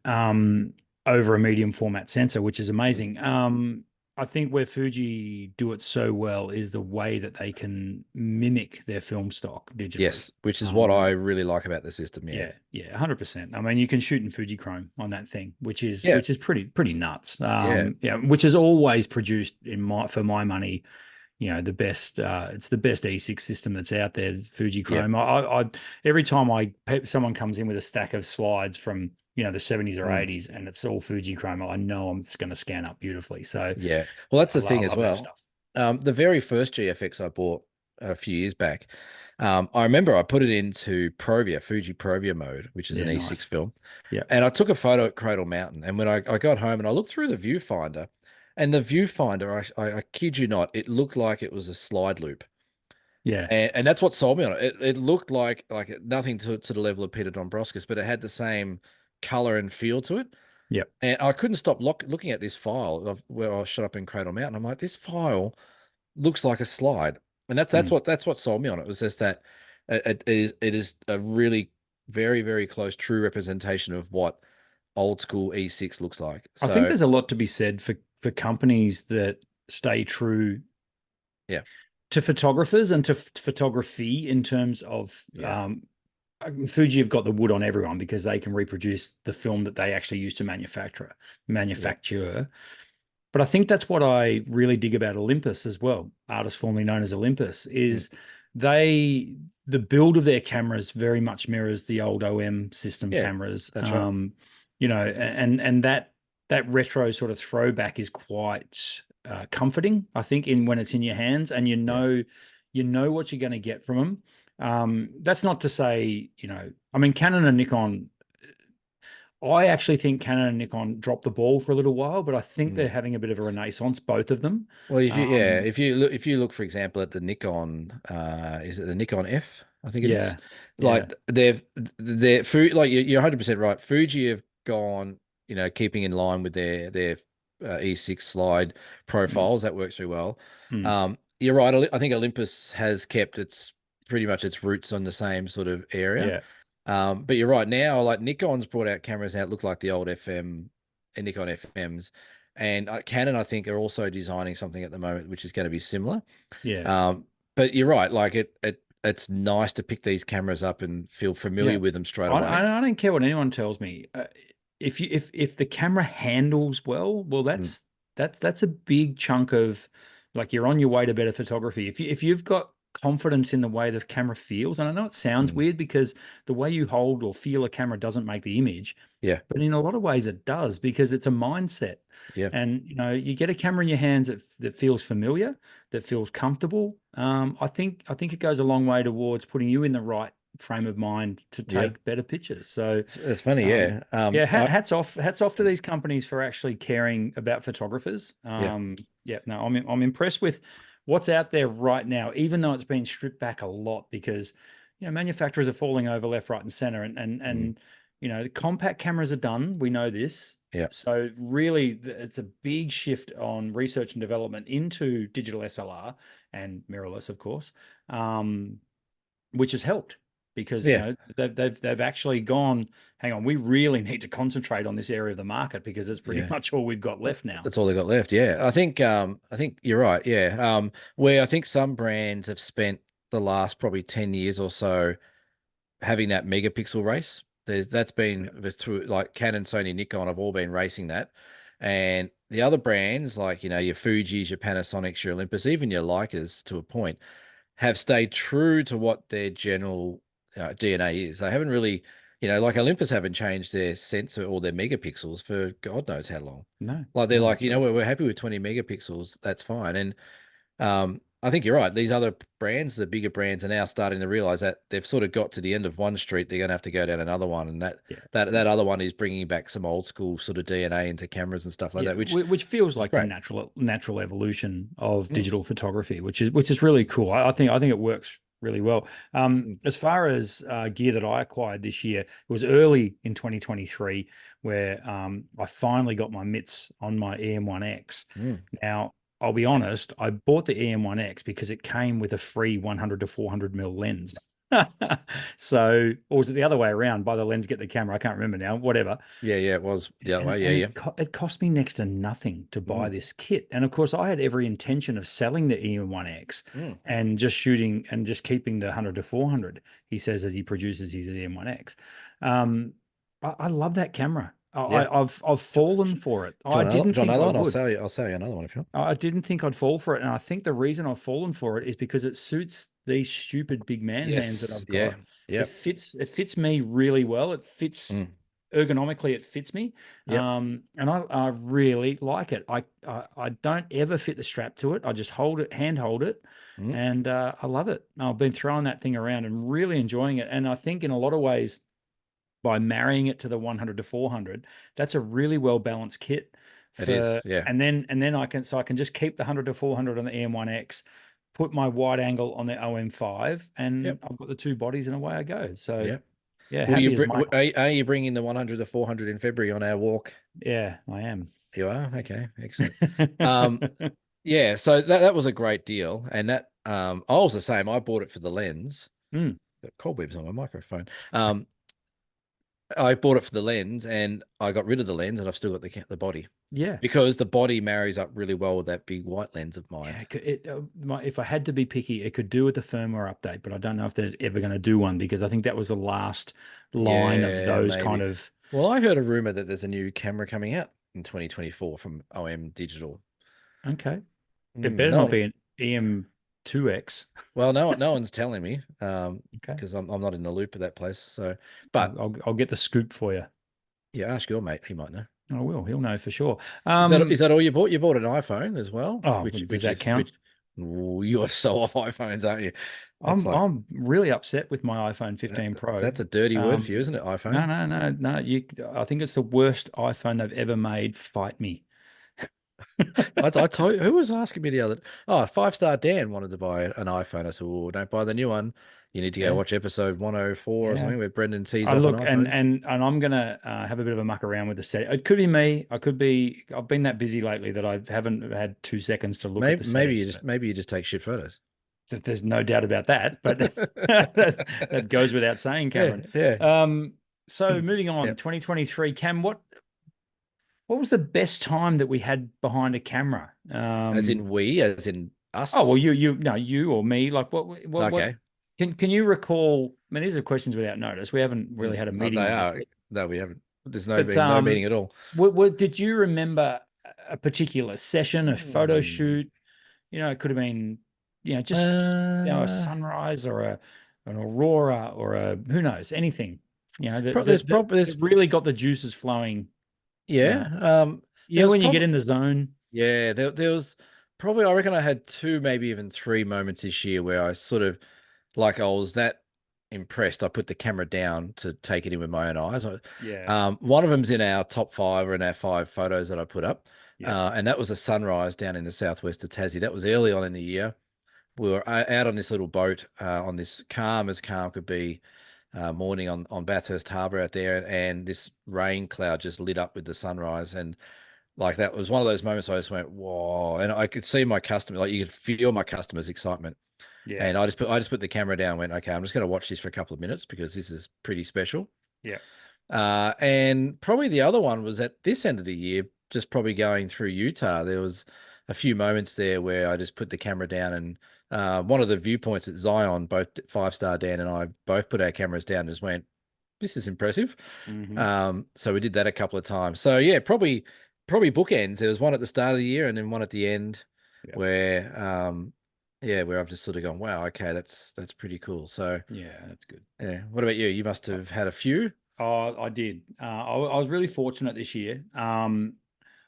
Speaker 1: Over a medium format sensor, which is
Speaker 2: Mm.
Speaker 1: amazing. I think where Fuji do it so well is the way that they can mimic their film stock digitally.
Speaker 2: Yes, which is what I
Speaker 1: Um,
Speaker 2: really like about the system. Yeah.
Speaker 1: yeah, yeah, 100%. I mean, you can shoot in Fujichrome on that thing,
Speaker 2: Yeah.
Speaker 1: which is pretty nuts.
Speaker 2: Yeah.
Speaker 1: Yeah, which has always produced in my for my money, the best. It's the best E6 system that's out there,
Speaker 2: Yeah.
Speaker 1: Fujichrome. I every time someone comes in with a stack of slides from the 70s or
Speaker 2: Mm.
Speaker 1: 80s, and it's all Fujichrome, I know I'm just going to scan up beautifully. So
Speaker 2: Yeah. Well, that's the
Speaker 1: I
Speaker 2: thing as
Speaker 1: love that
Speaker 2: well.
Speaker 1: stuff.
Speaker 2: The very first GFX I bought a few years back, I remember I put it into Provia, Fuji Provia mode, which is an
Speaker 1: Yeah,
Speaker 2: E6
Speaker 1: nice.
Speaker 2: film.
Speaker 1: Yeah,
Speaker 2: And I took a photo at Cradle Mountain. And when I got home and I looked through the viewfinder, and the viewfinder, I kid you not, it looked like it was a slide loop.
Speaker 1: yeah,
Speaker 2: And that's what sold me on it. It looked like nothing to the level of Peter Dombrovskis, but it had the same color and feel to it.
Speaker 1: yeah.
Speaker 2: And I couldn't stop looking at this file where I shot up in Cradle Mountain. I'm like, this file looks like a slide, and
Speaker 1: Mm.
Speaker 2: that's what sold me on it. Was just that it is a really very close true representation of what old school E6 looks like.
Speaker 1: I think
Speaker 2: So
Speaker 1: there's a lot to be said for companies that stay true
Speaker 2: Yeah.
Speaker 1: to photographers and to photography in terms of
Speaker 2: Yeah.
Speaker 1: Fuji have got the wood on everyone because they can reproduce the film that they actually use to
Speaker 2: Yeah.
Speaker 1: manufacture. But I think that's what I really dig about Olympus as well, artist formerly known as Olympus,
Speaker 2: Mm.
Speaker 1: is the build of their cameras very much mirrors the old OM system
Speaker 2: Yeah.
Speaker 1: cameras.
Speaker 2: That's right.
Speaker 1: And that retro sort of throwback is quite comforting, I think, in when it's in your hands and
Speaker 2: Yeah.
Speaker 1: you know what you're going to get from them. That's not to say, I mean, Canon and Nikon, I actually think Canon and Nikon dropped the ball for a little while, but I think they're
Speaker 2: Mm.
Speaker 1: having a bit of a renaissance, both of them.
Speaker 2: Well,
Speaker 1: Um,
Speaker 2: if you look, for example, at the Nikon, is it the Nikon F? I think it is.
Speaker 1: yeah, yeah,
Speaker 2: Like they're food, like you're 100% right. Fuji have gone, keeping in line with their E6 slide
Speaker 1: mm,
Speaker 2: profiles. That works very well.
Speaker 1: mm,
Speaker 2: You're right. I think Olympus has kept its pretty much its roots on the same sort of area.
Speaker 1: yeah,
Speaker 2: But you're right now, like Nikon's brought out cameras now that look like the old FM and Nikon FMs. And Canon, I think, are also designing something at the moment which is going to be similar.
Speaker 1: yeah,
Speaker 2: Um, but you're right, like it's nice to pick these cameras up and feel familiar
Speaker 1: yeah.
Speaker 2: with them straight
Speaker 1: I
Speaker 2: away.
Speaker 1: don't care what anyone tells me. If the camera handles well,
Speaker 2: Mm,
Speaker 1: that's a big chunk of like you're on your way to better photography. If you've got confidence in the way the camera feels, and I know it sounds
Speaker 2: mm,
Speaker 1: weird because the way you hold or feel a camera doesn't make the image,
Speaker 2: yeah,
Speaker 1: but in a lot of ways it does because it's a mindset.
Speaker 2: yeah,
Speaker 1: And you get a camera in your hands that feels familiar, that feels comfortable. I think it goes a long way towards putting you in the right frame of mind to
Speaker 2: yeah.
Speaker 1: take better pictures. So,
Speaker 2: It's funny,
Speaker 1: um,
Speaker 2: yeah.
Speaker 1: yeah, hats off to these companies for actually caring about photographers.
Speaker 2: Yeah,
Speaker 1: Yeah, no, I'm impressed with what's out there right now, even though it's been stripped back a lot because manufacturers are falling over left, right, and center,
Speaker 2: mm,
Speaker 1: and the compact cameras are done. We know this.
Speaker 2: yeah,
Speaker 1: So really, it's a big shift on research and development into digital SLR and mirrorless, of course, which has helped because
Speaker 2: yeah,
Speaker 1: they've actually gone. Hang on, we really need to concentrate on this area of the market because it's pretty
Speaker 2: yeah.
Speaker 1: much all we've got left now.
Speaker 2: That's all they got left. Yeah. I think you're right. Yeah. Where I think some brands have spent the last probably 10 years or so having that megapixel race. That's been
Speaker 1: Yeah.
Speaker 2: through like Canon, Sony, Nikon have all been racing that. And the other brands like, your Fujis, your Panasonics, your Olympus, even your Leicas to a point, have stayed true to what their general DNA is. They haven't really, like Olympus haven't changed their sensor or their megapixels for God knows how long.
Speaker 1: No,
Speaker 2: Like they're
Speaker 1: no,
Speaker 2: like,
Speaker 1: that's right.
Speaker 2: we're happy with 20 megapixels. That's fine. And I think you're right. These other brands, the bigger brands, are now starting to realize that they've sort of got to the end of one street. They're going to have to go down another one, and that
Speaker 1: Yeah,
Speaker 2: that
Speaker 1: yeah.
Speaker 2: that other one is bringing back some old school sort of DNA into cameras and stuff like
Speaker 1: Yeah,
Speaker 2: that, which
Speaker 1: which feels
Speaker 2: is
Speaker 1: like the
Speaker 2: great.
Speaker 1: natural evolution of
Speaker 2: Mm,
Speaker 1: digital photography, which is really cool. I think it works really well.
Speaker 2: mm,
Speaker 1: As far as gear that I acquired this year, it was early in 2023 where I finally got my mitts on my EM1X.
Speaker 2: mm.
Speaker 1: Now, I'll be honest, I bought the EM1X because it came with a free 100 to 400 mil lens. So, or was it the other way around? Buy the lens, get the camera. I can't remember now. Whatever.
Speaker 2: Yeah, yeah, it was the other
Speaker 1: and
Speaker 2: way. Yeah,
Speaker 1: and
Speaker 2: yeah.
Speaker 1: it cost me next to nothing to buy
Speaker 2: Mm,
Speaker 1: this kit. And of course, I had every intention of selling the EM1X
Speaker 2: mm.
Speaker 1: and just shooting and just keeping the 100 to 400. He says as he produces his EM1X. I love that camera.
Speaker 2: Yeah.
Speaker 1: I've fallen for it.
Speaker 2: Do
Speaker 1: I
Speaker 2: you want
Speaker 1: didn't think
Speaker 2: another
Speaker 1: I
Speaker 2: one?
Speaker 1: would.
Speaker 2: I'll sell you another one if you want.
Speaker 1: I didn't think I'd fall for it, and I think the reason I've fallen for it is because it suits these stupid big man hands that
Speaker 2: Yes.
Speaker 1: I've
Speaker 2: Yeah.
Speaker 1: got.
Speaker 2: Yeah.
Speaker 1: It fits me really well. It fits
Speaker 2: Mm,
Speaker 1: ergonomically. It fits me,
Speaker 2: yep.
Speaker 1: and I really like it. I don't ever fit the strap to it. I just hand hold it,
Speaker 2: Mm,
Speaker 1: and I love it. I've been throwing that thing around and really enjoying it. And I think in a lot of ways, by marrying it to the 100 to 400, that's a really well balanced kit
Speaker 2: it is.
Speaker 1: for,
Speaker 2: Yeah.
Speaker 1: and then I can just keep the 100 to 400 on the EM1X, put my wide angle on the OM5, and
Speaker 2: Yep.
Speaker 1: I've got the two bodies and away I go. So
Speaker 2: Yep.
Speaker 1: yeah,
Speaker 2: Will you
Speaker 1: happy as Michael.
Speaker 2: are you bringing the 100 to 400 in February on our walk?
Speaker 1: Yeah, I am.
Speaker 2: You are? Okay, excellent. Um, yeah, so that was a great deal. And that I was the same. I bought it for the lens.
Speaker 1: Mm,
Speaker 2: The cobwebs on my microphone. I bought it for the lens, and I got rid of the lens, and I've still got the body
Speaker 1: Yeah.
Speaker 2: because the body marries up really well with that big white lens of
Speaker 1: Yeah,
Speaker 2: mine.
Speaker 1: if I had to be picky, it could do with the firmware update, but I don't know if they're ever going to do one because I think that was the last line of
Speaker 2: Yeah,
Speaker 1: those kind
Speaker 2: maybe.
Speaker 1: of.
Speaker 2: Well, I heard a rumor that there's a new camera coming out in 2024 from OM Digital.
Speaker 1: Okay, it better
Speaker 2: No
Speaker 1: not
Speaker 2: one,
Speaker 1: be an EM2X.
Speaker 2: well, no one's telling me,
Speaker 1: Okay,
Speaker 2: because I'm not in the loop of that place. So, but
Speaker 1: I'll get the scoop for you.
Speaker 2: yeah, ask your mate; he might know.
Speaker 1: I will. He'll know for sure.
Speaker 2: Is that all you bought? You bought an iPhone as well,
Speaker 1: Oh, does that count?
Speaker 2: ooh, you're so off iPhones, aren't you? That's like
Speaker 1: I'm really upset with my iPhone
Speaker 2: that,
Speaker 1: 15 Pro.
Speaker 2: that's a dirty word for you,
Speaker 1: Um,
Speaker 2: isn't it?
Speaker 1: no,
Speaker 2: iPhone.
Speaker 1: no, no, no. I think it's the worst iPhone they've ever made. Fight me.
Speaker 2: I told who was asking me the other. Oh, Five Star Dan wanted to buy an iPhone. I said, "Oh, don't buy the new one. You need to go
Speaker 1: Yeah,
Speaker 2: watch episode 104 or
Speaker 1: yeah.
Speaker 2: something where Brendan tees
Speaker 1: I
Speaker 2: off on
Speaker 1: look
Speaker 2: iPhones."
Speaker 1: and I'm gonna have a bit of a muck around with the setting. It could be me. I could be. I've been that busy lately that I haven't had 2 seconds to look at the settings. But
Speaker 2: Maybe you just take shit photos.
Speaker 1: there's no doubt about that. But that goes without saying,
Speaker 2: Yeah,
Speaker 1: Cameron.
Speaker 2: yeah,
Speaker 1: So moving on,
Speaker 2: yeah.
Speaker 1: 2023. Cam, what was the best time that we had behind a camera?
Speaker 2: As in we, as in
Speaker 1: Oh well,
Speaker 2: us.
Speaker 1: you or me. Like what?
Speaker 2: Okay.
Speaker 1: Can you recall? I mean, these are questions without notice. We haven't really had a
Speaker 2: Oh,
Speaker 1: meeting
Speaker 2: they
Speaker 1: on this,
Speaker 2: are. No, we haven't. There's
Speaker 1: but
Speaker 2: no meaning at all.
Speaker 1: did you remember a particular session, a photo
Speaker 2: Hmm.
Speaker 1: shoot? It could have been, just a
Speaker 2: Uh,
Speaker 1: sunrise or an aurora or a who knows, anything.
Speaker 2: there's
Speaker 1: That
Speaker 2: there's
Speaker 1: really got the juices flowing. Uh,
Speaker 2: yeah. There was
Speaker 1: when you get
Speaker 2: probably
Speaker 1: in the zone.
Speaker 2: yeah. There was probably I reckon I had two, maybe even three moments this year where I sort of like I was that impressed. I put the camera down to take it in with my own eyes.
Speaker 1: Yeah,
Speaker 2: One of them's in our top five or in our five photos that I put up.
Speaker 1: yeah,
Speaker 2: And that was a sunrise down in the southwest of Tassie. That was early on in the year. We were out on this little boat on this calm as calm could be morning on Bathurst Harbour out there, and this rain cloud just lit up with the sunrise, and like that was one of those moments I just went whoa, and I could see my customer, like you could feel my customers' excitement,
Speaker 1: yeah,
Speaker 2: and I just put the camera down, and went okay, I'm just going to watch this for a couple of minutes because this is pretty special.
Speaker 1: yeah.
Speaker 2: And probably the other one was at this end of the year, just probably going through Utah. There was a few moments there where I just put the camera down, and one of the viewpoints at Zion, both Five Star Dan and I both put our cameras down and just went, this is impressive.
Speaker 1: Hmm.
Speaker 2: So we did that a couple of times. So yeah, probably bookends. There was one at the start of the year and then one at the end
Speaker 1: Yeah,
Speaker 2: where yeah, where I've just sort of gone, wow, okay, that's pretty cool. So
Speaker 1: yeah, that's good.
Speaker 2: yeah. What about you? You must have had a few.
Speaker 1: Oh, I did. I was really fortunate this year.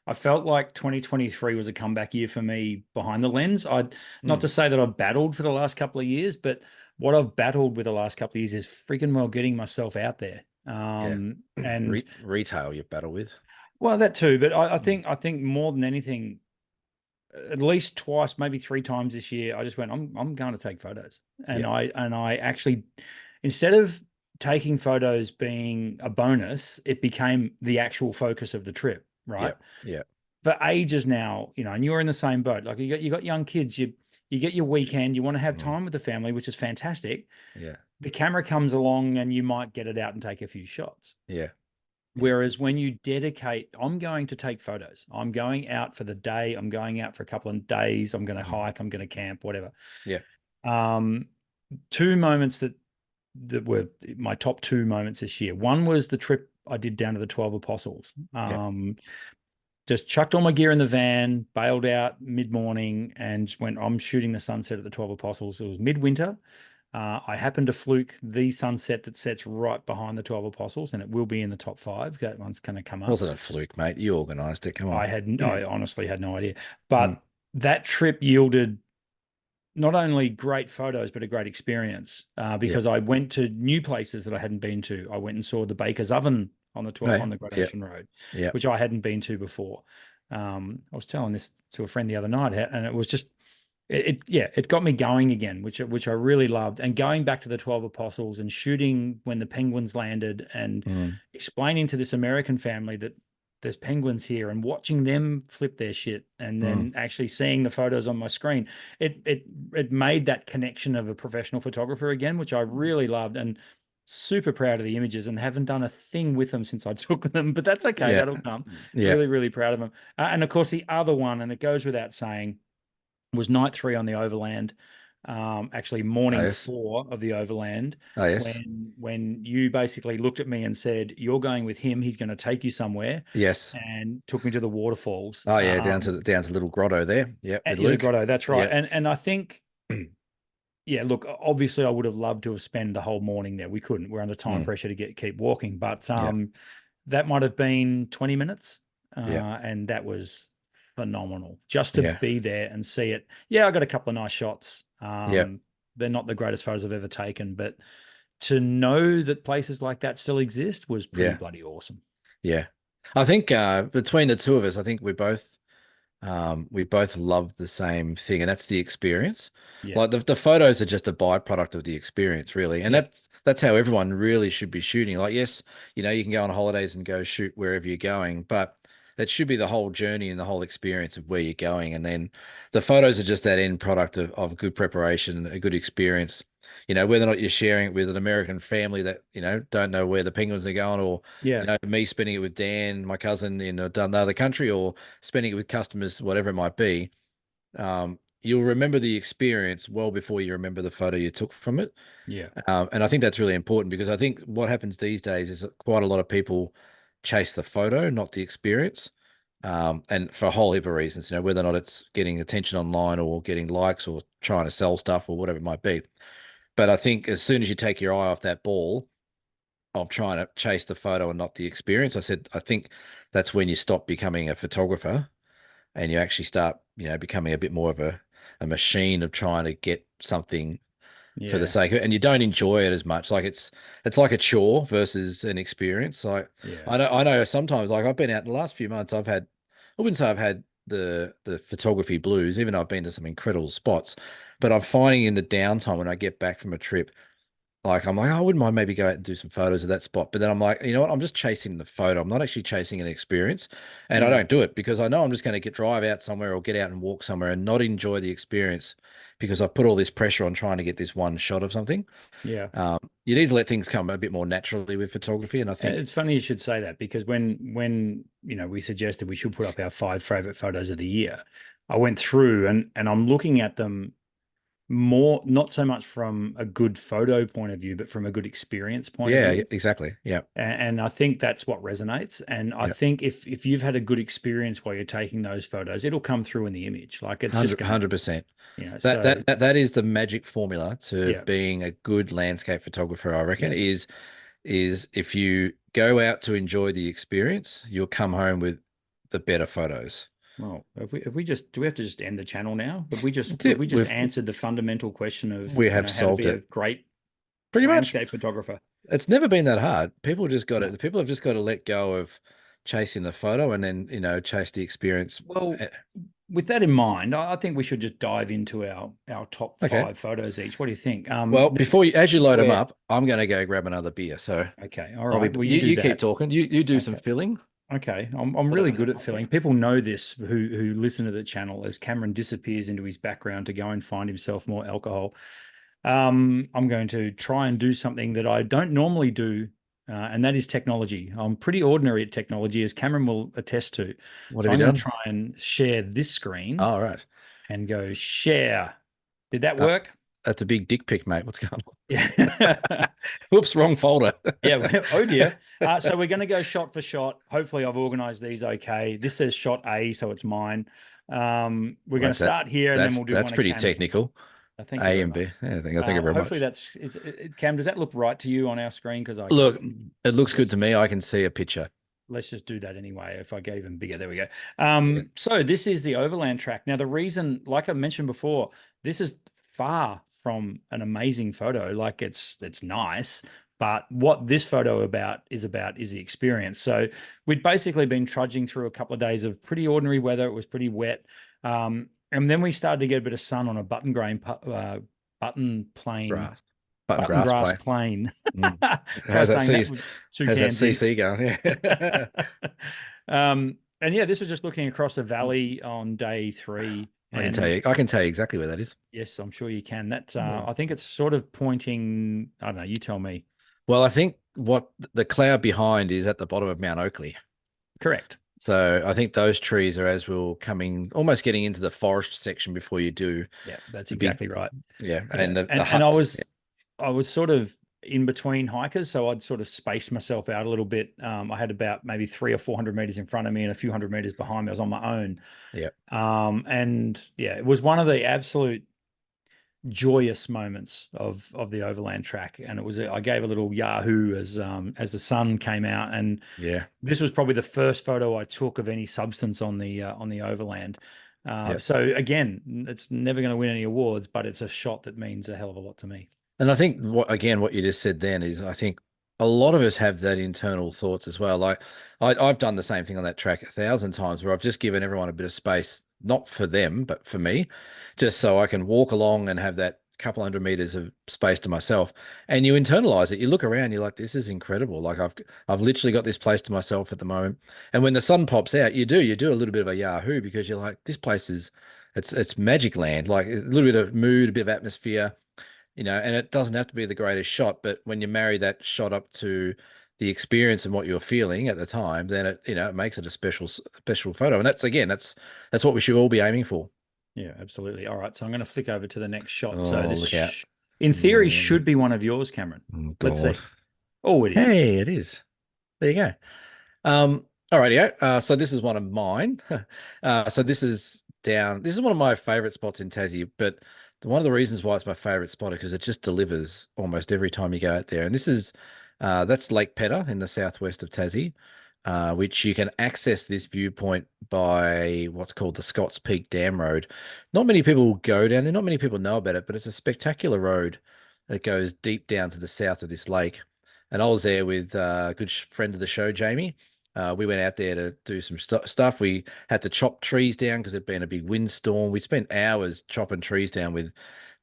Speaker 1: I felt like 2023 was a comeback year for me behind the lens. Not
Speaker 2: Mm,
Speaker 1: to say that I've battled for the last couple of years, but what I've battled with the last couple of years is freaking well getting myself out there.
Speaker 2: yeah.
Speaker 1: And
Speaker 2: Retail you battle with.
Speaker 1: well, that too, but I
Speaker 2: Mm,
Speaker 1: think more than anything, at least twice, maybe three times this year, I just went, I'm going to take photos. And
Speaker 2: yeah.
Speaker 1: I actually, instead of taking photos being a bonus, it became the actual focus of the trip,
Speaker 2: Yeah.
Speaker 1: right?
Speaker 2: Yeah.
Speaker 1: For ages now, and you're in the same boat. Like you got young kids, you get your weekend, you want to have
Speaker 2: Mm,
Speaker 1: time with the family, which is fantastic.
Speaker 2: yeah.
Speaker 1: The camera comes along and you might get it out and take a few shots.
Speaker 2: Yeah. Yeah.
Speaker 1: Whereas when you dedicate, I'm going to take photos. I'm going out for the day. I'm going out for a couple of days. I'm going to
Speaker 2: Mm,
Speaker 1: hike. I'm going to camp, whatever.
Speaker 2: yeah.
Speaker 1: Um, two moments that were my top two moments this year. One was the trip I did down to the 12 Apostles.
Speaker 2: Yeah.
Speaker 1: Just chucked all my gear in the van, bailed out mid-morning, and just went, I'm shooting the sunset at the 12 Apostles. It was midwinter. I happened to fluke the sunset that sets right behind the 12 Apostles, and it will be in the top five. That one's going to come up.
Speaker 2: Wasn't a fluke, mate. You organized it. Come on.
Speaker 1: I honestly had no idea.
Speaker 2: Mm,
Speaker 1: But that trip yielded not only great photos, but a great experience
Speaker 2: yeah.
Speaker 1: because I went to new places that I hadn't been to. I went and saw the Baker's Oven on the 12
Speaker 2: Hey.
Speaker 1: on the Great
Speaker 2: Yeah.
Speaker 1: Ocean Road,
Speaker 2: Yeah.
Speaker 1: which I hadn't been to before. I was telling this to a friend the other night, and it was just it got me going again, which I really loved. And going back to the 12 Apostles and shooting when the penguins landed and
Speaker 2: Mm,
Speaker 1: explaining to this American family that there's penguins here and watching them flip their shit and
Speaker 2: mm,
Speaker 1: then actually seeing the photos on my screen, it made that connection of a professional photographer again, which I really loved. And super proud of the images and haven't done a thing with them since I took them, but that's okay.
Speaker 2: Yeah.
Speaker 1: That'll come.
Speaker 2: Yeah.
Speaker 1: Really, really proud of them. And of course, the other one, and it goes without saying, was night 3 on the Overland. Actually,
Speaker 2: Oh,
Speaker 1: morning
Speaker 2: yes.
Speaker 1: 4 of the Overland,
Speaker 2: Oh, yes.
Speaker 1: when you basically looked at me and said, "You're going with him. He's going to take you somewhere,"
Speaker 2: Yes.
Speaker 1: and took me to the waterfalls.
Speaker 2: Oh, yeah. Down to little grotto there. Yep. With
Speaker 1: Yeah, the
Speaker 2: Luke.
Speaker 1: grotto. That's right.
Speaker 2: Yep.
Speaker 1: And I think, yeah, look, obviously I would have loved to have spent the whole morning there. We couldn't. We're under time
Speaker 2: Mm,
Speaker 1: pressure to keep walking. But
Speaker 2: yeah.
Speaker 1: that might have been 20 minutes.
Speaker 2: Yeah.
Speaker 1: And that was phenomenal just to
Speaker 2: Yeah.
Speaker 1: be there and see it. Yeah, I got a couple of nice shots.
Speaker 2: Yeah.
Speaker 1: They're not the greatest photos I've ever taken, but to know that places like that still exist was pretty
Speaker 2: Yeah.
Speaker 1: bloody awesome.
Speaker 2: Yeah. I think between the two of us, I think we both love the same thing, and that's the experience.
Speaker 1: Yeah.
Speaker 2: Like the photos are just a byproduct of the experience, really. And
Speaker 1: Yeah.
Speaker 2: that's how everyone really should be shooting. Like, yes, you can go on holidays and go shoot wherever you're going, but it should be the whole journey and the whole experience of where you're going. And then the photos are just that end product of good preparation, a good experience. Whether or not you're sharing it with an American family that, don't know where the penguins are going, or,
Speaker 1: Yeah.
Speaker 2: me spending it with Dan, my cousin in another country, or spending it with customers, whatever it might be. You'll remember the experience well before you remember the photo you took from it.
Speaker 1: Yeah.
Speaker 2: And I think that's really important, because I think what happens these days is that quite a lot of people chase the photo, not the experience. And for a whole heap of reasons, whether or not it's getting attention online or getting likes or trying to sell stuff or whatever it might be. But I think as soon as you take your eye off that ball of trying to chase the photo and not the experience, I think that's when you stop becoming a photographer, and you actually start, becoming a bit more of a machine of trying to get something for the
Speaker 1: Yeah.
Speaker 2: sake of it, and you don't enjoy it as much. Like it's like a chore versus an experience. Like
Speaker 1: Yeah.
Speaker 2: I know sometimes, like I've been out in the last few months, I wouldn't say I've had the photography blues, even though I've been to some incredible spots, but I'm finding in the downtime when I get back from a trip, like I'm like, oh, I wouldn't mind maybe go out and do some photos of that spot. But then I'm like, you know what? I'm just chasing the photo. I'm not actually chasing an experience. And I
Speaker 1: Mm.
Speaker 2: don't do it because I know I'm just going to drive out somewhere or get out and walk somewhere and not enjoy the experience, because I've put all this pressure on trying to get this one shot of something.
Speaker 1: Yeah.
Speaker 2: You need to let things come a bit more naturally with photography. And I think,
Speaker 1: It's funny you should say that, because when we suggested we should put up our 5 favorite photos of the year, I went through and I'm looking at them more, not so much from a good photo point of view, but from a good experience point of
Speaker 2: yeah,
Speaker 1: view.
Speaker 2: exactly. Yeah.
Speaker 1: And I think that's what resonates. And I
Speaker 2: Yeah.
Speaker 1: think if you've had a good experience while you're taking those photos, it'll come through in the image. Like it's just gonna,
Speaker 2: 100%. That,
Speaker 1: so
Speaker 2: that that that is the magic formula to
Speaker 1: yeah,
Speaker 2: being a good landscape photographer, I reckon,
Speaker 1: yeah.
Speaker 2: is if you go out to enjoy the experience, you'll come home with the better photos.
Speaker 1: Well, if we just do we have to just end the channel now? Have we just
Speaker 2: That's it.
Speaker 1: answered the fundamental question of
Speaker 2: We have
Speaker 1: how to
Speaker 2: solved
Speaker 1: be a
Speaker 2: it
Speaker 1: great
Speaker 2: pretty much.
Speaker 1: landscape photographer?
Speaker 2: It's never been that hard.
Speaker 1: No.
Speaker 2: People have just got to let go of chasing the photo and then, chase the experience.
Speaker 1: Well,
Speaker 2: Eh,
Speaker 1: with that in mind, I think we should just dive into our top
Speaker 2: Okay.
Speaker 1: 5 photos each. What do you think?
Speaker 2: Well, as you load them
Speaker 1: where
Speaker 2: up, I'm going to go grab another beer. So
Speaker 1: okay, all
Speaker 2: I'll be,
Speaker 1: right. Well, you do
Speaker 2: you keep
Speaker 1: that.
Speaker 2: talking. You do some
Speaker 1: Okay.
Speaker 2: filling.
Speaker 1: Okay, I'm really good at filling. People know this who listen to the channel, as Cameron disappears into his background to go and find himself more alcohol. I'm going to try and do something that I don't normally do, and that is technology. I'm pretty ordinary at technology, as Cameron will attest to.
Speaker 2: What
Speaker 1: So
Speaker 2: have you
Speaker 1: I'm going to
Speaker 2: done?
Speaker 1: try and share this screen
Speaker 2: All right.
Speaker 1: and go share. Did that
Speaker 2: Uh,
Speaker 1: work?
Speaker 2: that's a big dick pic, mate. What's going on?
Speaker 1: Yeah.
Speaker 2: Whoops, wrong folder.
Speaker 1: Yeah. Oh dear. So we're going to go shot for shot. Hopefully, I've organized these okay. This says shot A, so it's mine. We're going to start here, and then we'll do
Speaker 2: That's
Speaker 1: one of
Speaker 2: pretty
Speaker 1: Cam's.
Speaker 2: technical.
Speaker 1: Thank you
Speaker 2: A
Speaker 1: very
Speaker 2: and B.
Speaker 1: much.
Speaker 2: Yeah, thank you very
Speaker 1: Hopefully,
Speaker 2: much.
Speaker 1: Cam. Does that look right to you on our screen? Because I
Speaker 2: Look,
Speaker 1: can't.
Speaker 2: it looks good to me. I can see a picture.
Speaker 1: Let's just do that anyway. If I go even bigger, there we go.
Speaker 2: Yeah.
Speaker 1: So this is the Overland track. Now, the reason, like I mentioned before, this is far from an amazing photo. Like it's nice, but what this photo is the experience. So we'd basically been trudging through a couple of days of pretty ordinary weather. It was pretty wet. And then we started to get a bit of sun on a button plane,
Speaker 2: Button
Speaker 1: button
Speaker 2: grass
Speaker 1: grass
Speaker 2: play.
Speaker 1: plane.
Speaker 2: Mm.
Speaker 1: Try
Speaker 2: How's that
Speaker 1: saying that
Speaker 2: C
Speaker 1: with 2
Speaker 2: how's that
Speaker 1: cans in.
Speaker 2: CC going? Yeah.
Speaker 1: And yeah, this is just looking across a valley on day 3. And
Speaker 2: I can tell you exactly where that is.
Speaker 1: yes, I'm sure you can. That
Speaker 2: Yeah.
Speaker 1: I think it's sort of pointing. I don't know. You tell me.
Speaker 2: Well, I think what the cloud behind is at the bottom of Mount Oakley.
Speaker 1: Correct.
Speaker 2: So I think those trees are as we're coming, almost getting into the forest section before you do
Speaker 1: Yeah, that's
Speaker 2: the big,
Speaker 1: exactly right.
Speaker 2: yeah,
Speaker 1: Yeah,
Speaker 2: and the
Speaker 1: and I
Speaker 2: huts.
Speaker 1: was I was sort of in between hikers, so I'd sort of space myself out a little bit. I had about maybe 300 or 400 meters in front of me and a few hundred meters behind me. I was on my own,
Speaker 2: Yeah,
Speaker 1: and yeah, it was one of the absolute joyous moments of the overland track. And it was I gave a little yahoo as the sun came out, and
Speaker 2: yeah,
Speaker 1: this was probably the first photo I took of any substance on the overland.
Speaker 2: yeah.
Speaker 1: So again, it's never going to win any awards, but it's a shot that means a hell of a lot to me.
Speaker 2: And I think what you just said then is I think a lot of us have that internal thoughts as well. Like I've done the same thing on that track 1,000 times where I've just given everyone a bit of space, not for them, but for me, just so I can walk along and have that couple 100 meters of space to myself. And you internalize it. You look around, you're like, this is incredible. Like I've literally got this place to myself at the moment. And when the sun pops out, you do a little bit of a yahoo because you're like, this place is it's magic land. Like a little bit of mood, a bit of atmosphere, and it doesn't have to be the greatest shot, but when you marry that shot up to the experience and what you're feeling at the time, then it makes it a special photo. And that's what we should all be aiming for.
Speaker 1: Yeah, absolutely. All right, so I'm going to flick over to the next shot. So
Speaker 2: Oh,
Speaker 1: this,
Speaker 2: look out.
Speaker 1: in theory,
Speaker 2: Oh,
Speaker 1: should be one of yours, Cameron. Let's
Speaker 2: God.
Speaker 1: see. Oh, it is.
Speaker 2: Hey, it is. There you go. All righty. So this is one of mine. So this is one of my favorite spots in Tassie, but one of the reasons why it's my favorite spot is because it just delivers almost every time you go out there. And that's Lake Pedder in the southwest of Tassie, which you can access this viewpoint by what's called the Scotts Peak Dam Road. Not many people go down there, not many people know about it, but it's a spectacular road that goes deep down to the south of this lake. And I was there with a good friend of the show, Jamie. We went out there to do some stuff. We had to chop trees down because there'd been a big windstorm. We spent hours chopping trees down with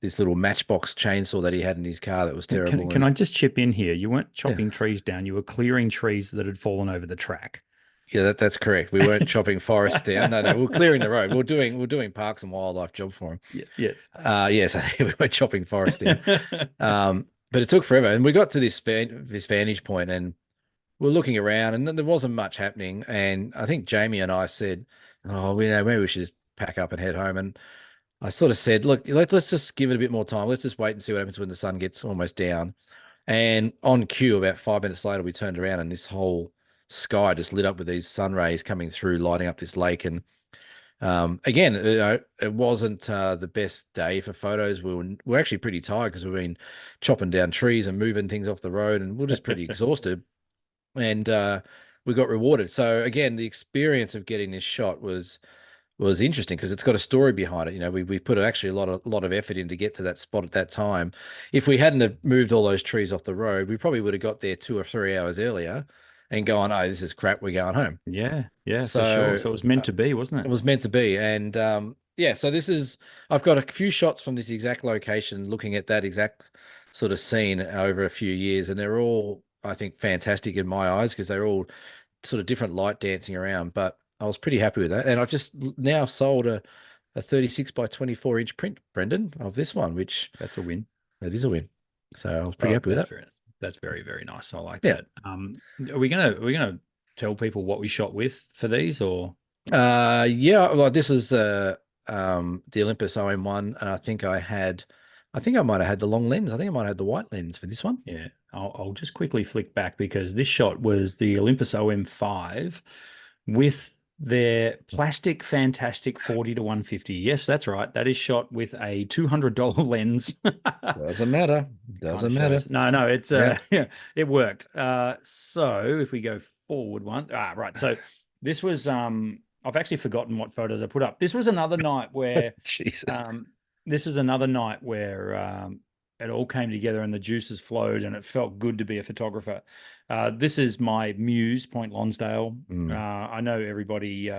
Speaker 2: this little matchbox chainsaw that he had in his car that was terrible.
Speaker 1: Can I just chip in here? You weren't
Speaker 2: Yeah,
Speaker 1: chopping trees down. You were clearing trees that had fallen over the track.
Speaker 2: yeah, that's correct. We weren't chopping forests down. No, we were clearing the road. We are doing parks and wildlife job for him.
Speaker 1: Yes.
Speaker 2: Yes, we weren't chopping forests down. But it took forever, and we got to this vantage point, and we're looking around, and there wasn't much happening. And I think Jamie and I said, "Oh, maybe we should just pack up and head home." And I sort of said, "Look, let's just give it a bit more time. Let's just wait and see what happens when the sun gets almost down." And on cue, about 5 minutes later, we turned around, and this whole sky just lit up with these sun rays coming through, lighting up this lake. And again, it wasn't the best day for photos. We're actually pretty tired because we've been chopping down trees and moving things off the road, and we're just pretty exhausted. And we got rewarded. So again, the experience of getting this shot was interesting because it's got a story behind it. We put actually a lot of effort in to get to that spot at that time. If we hadn't have moved all those trees off the road, we probably would have got there 2 or 3 hours earlier and gone, "Oh, this is crap. We're going home."
Speaker 1: Yeah, for sure.
Speaker 2: So
Speaker 1: So it was meant to be, wasn't
Speaker 2: it
Speaker 1: it?
Speaker 2: was meant to be. And yeah, so I've got a few shots from this exact location, looking at that exact sort of scene over a few years, and they're all, I think, fantastic in my eyes because they're all sort of different light dancing around. But I was pretty happy with that, and I've just now sold a 36 by 24-inch print, Brendan, of this one, which
Speaker 1: That's a win.
Speaker 2: that is a win. So I was pretty
Speaker 1: Oh,
Speaker 2: happy with that.
Speaker 1: that's very, very nice. I like
Speaker 2: Yeah.
Speaker 1: that. Are we gonna tell people what we shot with for these, or
Speaker 2: Yeah, well, this is the Olympus OM1, and I think I might have had the long lens. I think I might have had the white lens for this one.
Speaker 1: yeah, I'll just quickly flick back because this shot was the Olympus OM5 with their plastic fantastic 40 to 150. Yes, that's right. That is shot with a $200 lens.
Speaker 2: Doesn't matter.
Speaker 1: Kind of
Speaker 2: Doesn't matter.
Speaker 1: shows. No, it's
Speaker 2: Yeah.
Speaker 1: yeah, it worked. So if we go forward one, right. So this was I've actually forgotten what photos I put up. This was another night where
Speaker 2: Jesus.
Speaker 1: um this is another night where it all came together and the juices flowed and it felt good to be a photographer. This is my muse, Point Lonsdale.
Speaker 2: Mm.
Speaker 1: I know everybody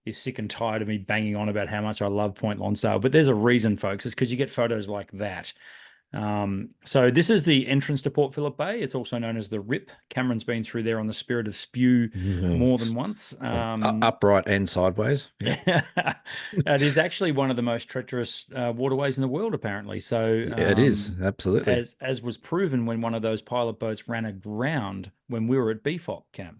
Speaker 1: is sick and tired of me banging on about how much I love Point Lonsdale, but there's a reason, folks. It's because you get photos like that. So this is the entrance to Port Phillip Bay. It's also known as the Rip. Cameron's been through there on the Spirit of Spew
Speaker 2: Mhm.
Speaker 1: more than once.
Speaker 2: Upright and sideways. Yeah.
Speaker 1: It is actually one of the most treacherous waterways in the world, apparently. So,
Speaker 2: Yeah, it is. Absolutely.
Speaker 1: as was proven when one of those pilot boats ran aground when we were at BFOP camp.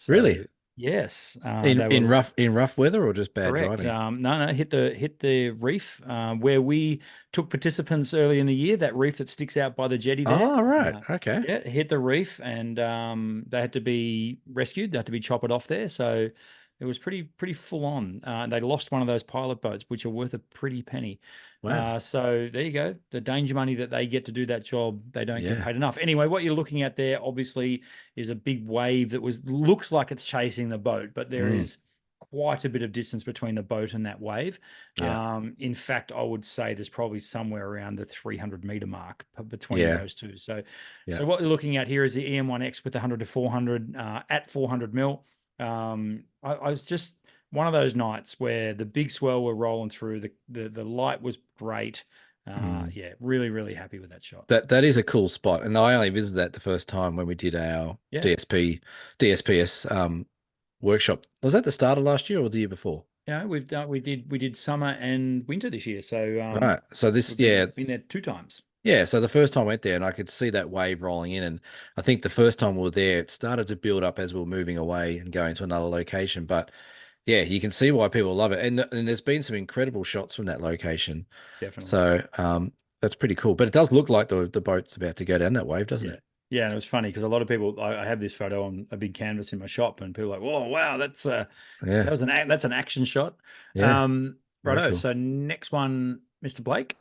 Speaker 2: Really?
Speaker 1: So, yes,
Speaker 2: In
Speaker 1: they
Speaker 2: in
Speaker 1: were
Speaker 2: rough in rough weather or just bad
Speaker 1: correct.
Speaker 2: driving?
Speaker 1: No, hit the reef where we took participants early in the year. That reef that sticks out by the jetty there.
Speaker 2: Oh, right.
Speaker 1: Uh,
Speaker 2: Okay.
Speaker 1: yeah, hit the reef, and they had to be rescued. They had to be chopped off there. So it was pretty full on. They lost one of those pilot boats, which are worth a pretty penny.
Speaker 2: Wow.
Speaker 1: So there you go. The danger money that they get to do that job, they don't get
Speaker 2: Yeah.
Speaker 1: paid enough. Anyway, what you're looking at there, obviously, is a big wave that looks like it's chasing the boat, but there
Speaker 2: Mm.
Speaker 1: is quite a bit of distance between the boat and that wave.
Speaker 2: Yeah.
Speaker 1: In fact, I would say there's probably somewhere around the 300-meter mark between
Speaker 2: Yeah.
Speaker 1: those two. So,
Speaker 2: Yeah.
Speaker 1: what you're looking at here is the EM1X with the 100 to 400 at 400 mil. I was just one of those nights where the big swell were rolling through. The light was great.
Speaker 2: Mm.
Speaker 1: Yeah, really happy with that shot.
Speaker 2: That is a cool spot, and I only visited that the first time when we did our
Speaker 1: Yeah.
Speaker 2: DSPS workshop. Was that the start of last year or the year before?
Speaker 1: Yeah, we did summer and winter this year, so
Speaker 2: Right. So this,
Speaker 1: we've
Speaker 2: yeah,
Speaker 1: been there two times.
Speaker 2: yeah. So the first time I went there, and I could see that wave rolling in, and I think the first time we were there, it started to build up as we were moving away and going to another location. But yeah, you can see why people love it, and there's been some incredible shots from that location.
Speaker 1: Definitely.
Speaker 2: So that's pretty cool. But it does look like the boat's about to go down that wave, doesn't
Speaker 1: Yeah.
Speaker 2: it?
Speaker 1: Yeah, and it was funny because a lot of people, I have this photo on a big canvas in my shop, and people are like, "Whoa, wow,
Speaker 2: Yeah.
Speaker 1: that's an action shot."
Speaker 2: Yeah. Very
Speaker 1: Righto.
Speaker 2: cool.
Speaker 1: So next one, Mr. Blake,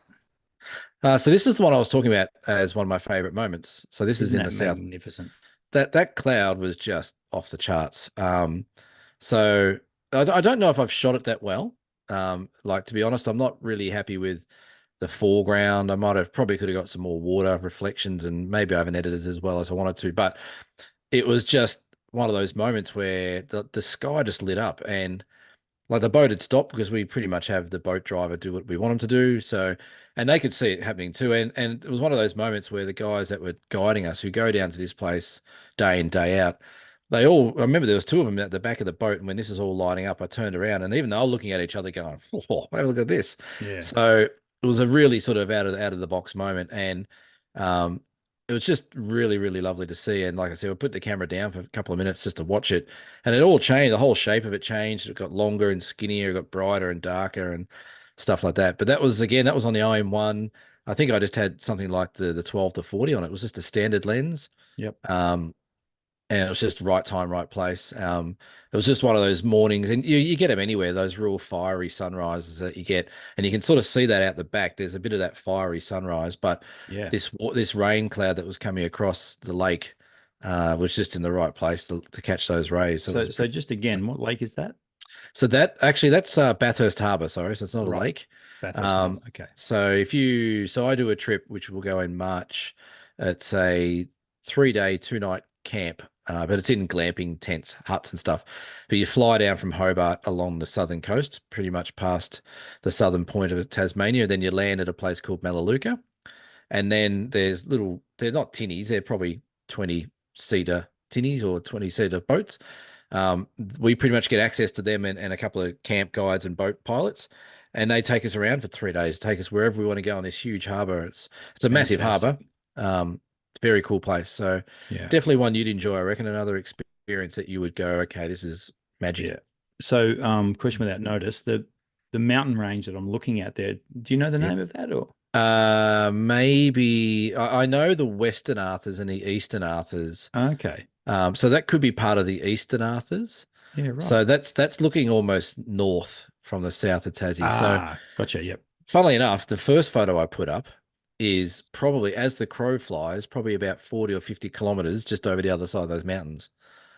Speaker 2: So this is the one I was talking about as one of my favorite moments. So this is
Speaker 1: isn't
Speaker 2: in
Speaker 1: that
Speaker 2: the south.
Speaker 1: magnificent?
Speaker 2: That cloud was just off the charts. So I don't know if I've shot it that well. Like to be honest, I'm not really happy with the foreground. I might have probably could have got some more water reflections, and maybe I haven't edited as well as I wanted to. But it was just one of those moments where the sky just lit up, and like the boat had stopped because we pretty much have the boat driver do what we want him to do. So, and they could see it happening too. And it was one of those moments where the guys that were guiding us, who go down to this place day in, day out, they all, I remember there was two of them at the back of the boat. And when this is all lighting up, I turned around and even they were looking at each other going, oh, have a look at this.
Speaker 1: Yeah.
Speaker 2: So it was a really sort of out of the box moment. And um, it was just really lovely to see. And like I said, we put the camera down for a couple of minutes just to watch it, and it all changed. The whole shape of it changed. It got longer and skinnier, it got brighter and darker and stuff like that. But that was again, that was on the IM1. I think I just had something like the 12 to 40 on it. It was just a standard lens.
Speaker 1: Yep.
Speaker 2: And it was just right time, right place. It was just one of those mornings, and you get them anywhere, those real fiery sunrises that you get, and you can sort of see that out the back. There's a bit of that fiery sunrise, but
Speaker 1: Yeah.
Speaker 2: this rain cloud that was coming across the lake was just in the right place to catch those rays. So,
Speaker 1: So just again, what lake is that?
Speaker 2: so that actually that's Bathurst Harbour. Sorry, so it's not a
Speaker 1: Right.
Speaker 2: lake.
Speaker 1: Bathurst Harbour. Okay.
Speaker 2: So I do a trip which will go in March. It's a 3-day, 2-night camp, but it's in glamping tents, huts and stuff. But you fly down from Hobart along the southern coast, pretty much past the southern point of Tasmania. Then you land at a place called Melaleuca. And then they're not tinnies, they're probably 20-seater tinnies or 20-seater boats. We pretty much get access to them and a couple of camp guides and boat pilots, and they take us around for 3 days, take us wherever we want to go in this huge harbour. It's a massive harbour.
Speaker 1: Fantastic.
Speaker 2: It's a very cool place. So
Speaker 1: Yeah.
Speaker 2: definitely one you'd enjoy. I reckon another experience that you would go, okay, this is magic.
Speaker 1: Yeah. So, question without notice, the mountain range that I'm looking at there, do you know the
Speaker 2: Yep.
Speaker 1: name of that or?
Speaker 2: Maybe I know the Western Arthurs and the Eastern Arthurs.
Speaker 1: Okay.
Speaker 2: So that could be part of the Eastern Arthurs.
Speaker 1: Yeah, right.
Speaker 2: So that's looking almost north from the south of Tassie. So
Speaker 1: Gotcha. Yep.
Speaker 2: funnily enough, the first photo I put up is probably as the crow flies, probably about 40 or 50 kilometers just over the other side of those mountains.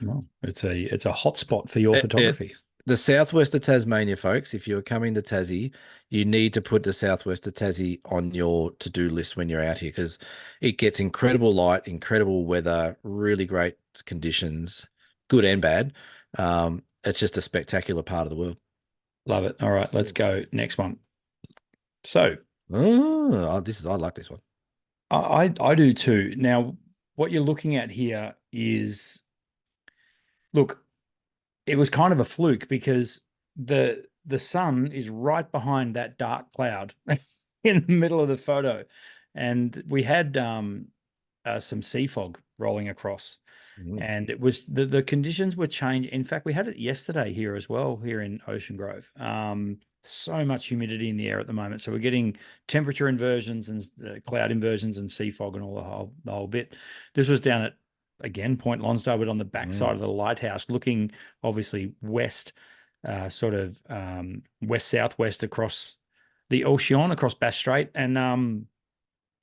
Speaker 1: Well, it's a hot spot for your
Speaker 2: It-
Speaker 1: photography.
Speaker 2: The southwest of Tasmania, folks, if you're coming to Tassie, you need to put the southwest of Tassie on your to-do list when you're out here, because it gets incredible light, incredible weather, really great conditions, good and bad. It's just a spectacular part of the world.
Speaker 1: Love it. All right, let's go. Next one. So,
Speaker 2: Oh, I like this one.
Speaker 1: I do too. Now, what you're looking at here is, look, it was kind of a fluke because the sun is right behind that dark cloud that's in the middle of the photo, and we had some sea fog rolling across,
Speaker 2: Mm.
Speaker 1: and it was the conditions were changed. In fact, we had it yesterday here as well, here in Ocean Grove. So much humidity in the air at the moment, so we're getting temperature inversions and cloud inversions and sea fog and all the whole bit. This was down at, again, Point Lonsdale, but on the backside
Speaker 2: Mm.
Speaker 1: of the lighthouse, looking obviously west, sort of west southwest across the ocean, across Bass Strait, and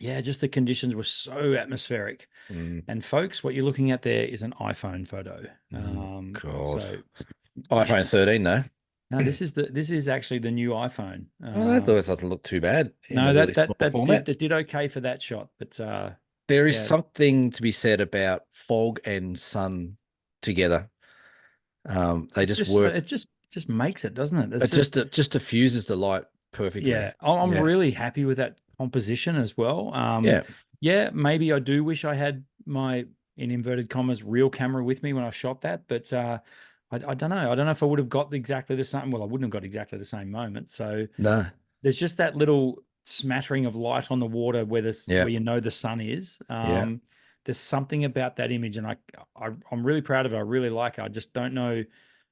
Speaker 1: yeah, just the conditions were so atmospheric.
Speaker 2: Mm.
Speaker 1: And folks, what you're looking at there is an iPhone photo.
Speaker 2: Mm. God.
Speaker 1: So yeah,
Speaker 2: iPhone 13, no.
Speaker 1: no, this is actually the new iPhone.
Speaker 2: Well, that doesn't look too bad in
Speaker 1: No,
Speaker 2: a really
Speaker 1: that
Speaker 2: small
Speaker 1: that that did
Speaker 2: format.
Speaker 1: that did okay for that shot, but
Speaker 2: There is
Speaker 1: yeah,
Speaker 2: something to be said about fog and sun together. They just work.
Speaker 1: it just makes it, doesn't it? It's just
Speaker 2: It just diffuses the light perfectly.
Speaker 1: yeah. I'm
Speaker 2: Yeah.
Speaker 1: really happy with that composition as well.
Speaker 2: Yeah.
Speaker 1: Yeah, maybe I do wish I had my, in inverted commas, real camera with me when I shot that, but I don't know. I don't know if I would have got exactly the same. Well, I wouldn't have got exactly the same moment. So
Speaker 2: No.
Speaker 1: there's just that little smattering of light on the water where
Speaker 2: Yeah.
Speaker 1: where you know the sun is.
Speaker 2: Yeah.
Speaker 1: There's something about that image, and I'm really proud of it. I really like it. I just don't know.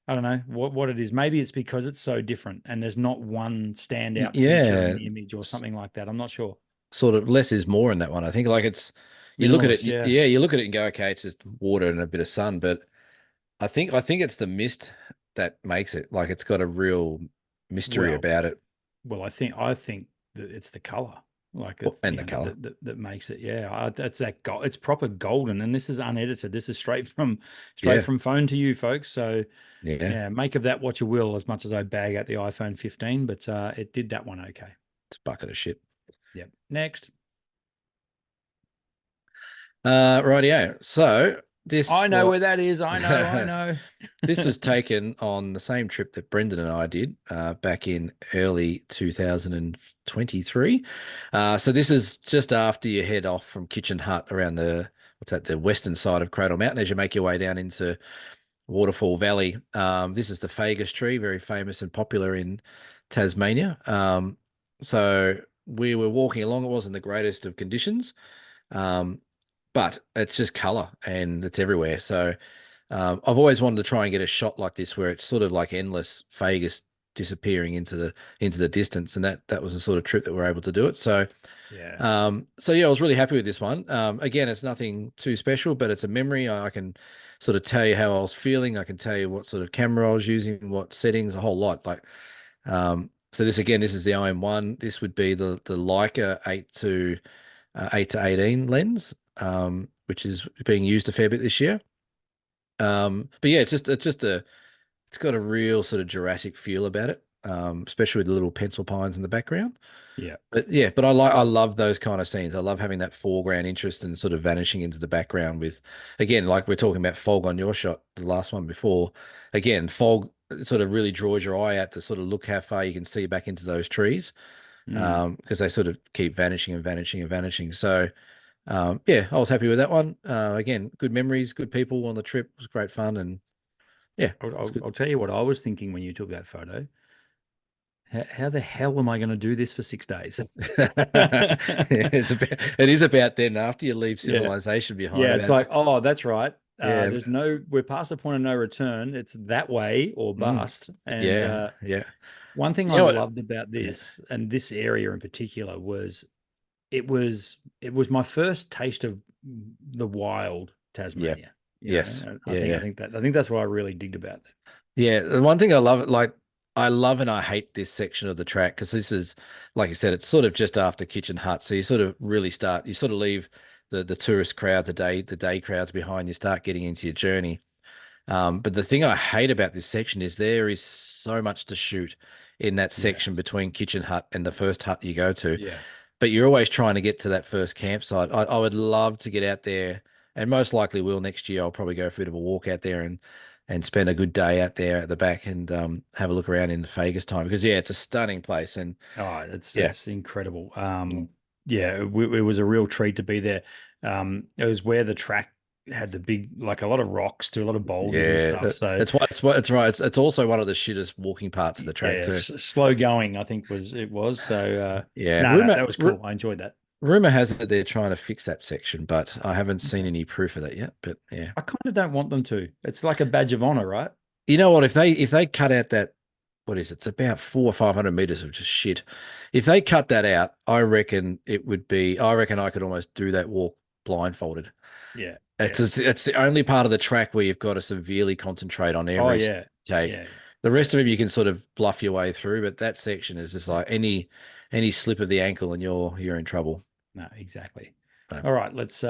Speaker 1: I don't know what it is. Maybe it's because it's so different, and there's not one standout feature in
Speaker 2: Yeah.
Speaker 1: the image or something like that. I'm not sure.
Speaker 2: Sort of less is more in that one. I think like you look at it,
Speaker 1: Minimalist, yeah.
Speaker 2: yeah, you look at it and go, okay, it's just water and a bit of sun, but I think it's the mist that makes it like it's got a real mystery
Speaker 1: Well,
Speaker 2: about it.
Speaker 1: I think that it's the color, like
Speaker 2: Well,
Speaker 1: it's
Speaker 2: and the color.
Speaker 1: that makes it. Yeah, that's that gold. It's proper golden, and this is unedited. This is straight
Speaker 2: Yeah.
Speaker 1: from phone to you, folks. So
Speaker 2: Yeah.
Speaker 1: yeah, make of that what you will. As much as I bag out the iPhone 15, but it did that one okay.
Speaker 2: It's a bucket of shit.
Speaker 1: Yep. Next,
Speaker 2: Rightio. So this
Speaker 1: I know
Speaker 2: what
Speaker 1: where that is. I know. I know.
Speaker 2: this was taken on the same trip that Brendan and I did back in early 2023. So this is just after you head off from Kitchen Hut around the western side of Cradle Mountain as you make your way down into Waterfall Valley. This is the Fagus tree, very famous and popular in Tasmania. So we were walking along. It wasn't the greatest of conditions, um, but it's just color and it's everywhere. So I've always wanted to try and get a shot like this where it's sort of like endless Fagus disappearing into the distance, and that was the sort of trip that we're able to do it. So
Speaker 1: Yeah.
Speaker 2: so yeah, I was really happy with this one. Again, it's nothing too special, but it's a memory. I can sort of tell you how I was feeling. I can tell you what sort of camera I was using, what settings, a whole lot. So this is the IM1. This would be the Leica 8 to 18 lens, which is being used a fair bit this year. But yeah, it's got a real sort of Jurassic feel about it, especially with the little pencil pines in the background.
Speaker 1: Yeah.
Speaker 2: But yeah, but I love those kind of scenes. I love having that foreground interest and sort of vanishing into the background with, again, like we're talking about fog on your shot, the last one before. Again, fog sort of really draws your eye out to sort of look how far you can see back into those trees,
Speaker 1: Mm.
Speaker 2: because they sort of keep vanishing and vanishing and vanishing. So yeah, I was happy with that one. Again, good memories, good people on the trip. It was great fun, and yeah,
Speaker 1: I'll,
Speaker 2: it's
Speaker 1: I'll,
Speaker 2: good.
Speaker 1: I'll tell you what I was thinking when you took that photo. How the hell am I going to do this for 6 days?
Speaker 2: It is about then after you leave
Speaker 1: Yeah.
Speaker 2: civilization
Speaker 1: Yeah.
Speaker 2: behind.
Speaker 1: It's like, oh, that's right.
Speaker 2: Yeah,
Speaker 1: We're past the point of no return. It's that way or
Speaker 2: mm,
Speaker 1: bust. And
Speaker 2: yeah, yeah.
Speaker 1: one thing
Speaker 2: You
Speaker 1: I
Speaker 2: know what?
Speaker 1: loved about
Speaker 2: Yeah,
Speaker 1: this and this area in particular was it was my first taste of the wild
Speaker 2: yeah,
Speaker 1: Tasmania.
Speaker 2: yes,
Speaker 1: And I
Speaker 2: yeah,
Speaker 1: think I
Speaker 2: yeah.
Speaker 1: think that I think that's what I really digged about it.
Speaker 2: Yeah, the one thing I love, like I love and I hate this section of the track because this is, like I said, it's sort of just after Kitchen Hut, so you sort of really start, you sort of leave the tourist crowds, the day crowds behind. You start getting into your journey. But the thing I hate about this section is there is so much to shoot in that
Speaker 1: Yeah.
Speaker 2: section between Kitchen Hut and the first hut you go to.
Speaker 1: Yeah.
Speaker 2: But you're always trying to get to that first campsite. I would love to get out there, and most likely will next year. I'll probably go for a bit of a walk out there and spend a good day out there at the back and have a look around in the Vegas time because yeah, it's a stunning place and
Speaker 1: Oh, it's
Speaker 2: yeah,
Speaker 1: it's incredible. yeah, it was a real treat to be there. It was where the track had the big, like a lot of rocks to a lot of boulders and
Speaker 2: Yeah,
Speaker 1: stuff. So
Speaker 2: it's right. It's also one of the shittest walking parts of the track
Speaker 1: yeah,
Speaker 2: too.
Speaker 1: slow going, I think was. So
Speaker 2: Yeah,
Speaker 1: no, that was cool. I enjoyed that.
Speaker 2: rumor has it they're trying to fix that section, but I haven't seen any proof of that yet. But yeah,
Speaker 1: I kind of don't want them to. It's like a badge of honor, right?
Speaker 2: you know what? If they cut out that, what is it? It's about 400 or 500 meters of just shit. If they cut that out, I reckon it would be. I reckon I could almost do that walk blindfolded.
Speaker 1: Yeah,
Speaker 2: It's
Speaker 1: yeah.
Speaker 2: just, it's the only part of the track where you've got to severely concentrate on
Speaker 1: Oh
Speaker 2: every
Speaker 1: yeah,
Speaker 2: take.
Speaker 1: yeah.
Speaker 2: The rest of them you can sort of bluff your way through, but that section is just like any slip of the ankle and you're in trouble.
Speaker 1: No, exactly.
Speaker 2: So,
Speaker 1: All right, let's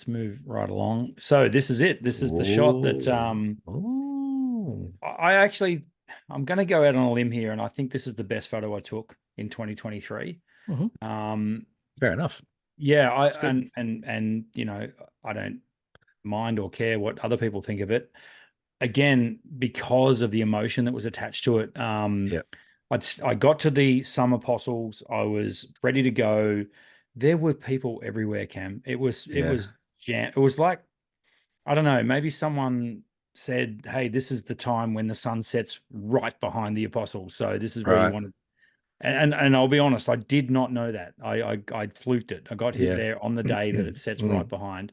Speaker 1: move right along. So this is it. This is the shot that
Speaker 2: ooh, ooh.
Speaker 1: I actually I'm going to go out on a limb here, and I think this is the best photo I took in 2023.
Speaker 2: Mhm.
Speaker 1: Um,
Speaker 2: Fair enough.
Speaker 1: yeah, I
Speaker 2: It's good.
Speaker 1: and I don't mind or care what other people think of it. Again, because of the emotion that was attached to it.
Speaker 2: Yeah,
Speaker 1: I got to the Sum Apostles. I was ready to go. There were people everywhere, Cam. It
Speaker 2: yeah,
Speaker 1: was jam. It was like, I don't know, maybe someone said, "Hey, this is the time when the sun sets right behind the apostles. So this is where you
Speaker 2: right.
Speaker 1: want to." And I'll be honest, I did not know that. I fluked it. I got hit
Speaker 2: Yeah.
Speaker 1: there on the day that it sets right
Speaker 2: Mm.
Speaker 1: behind,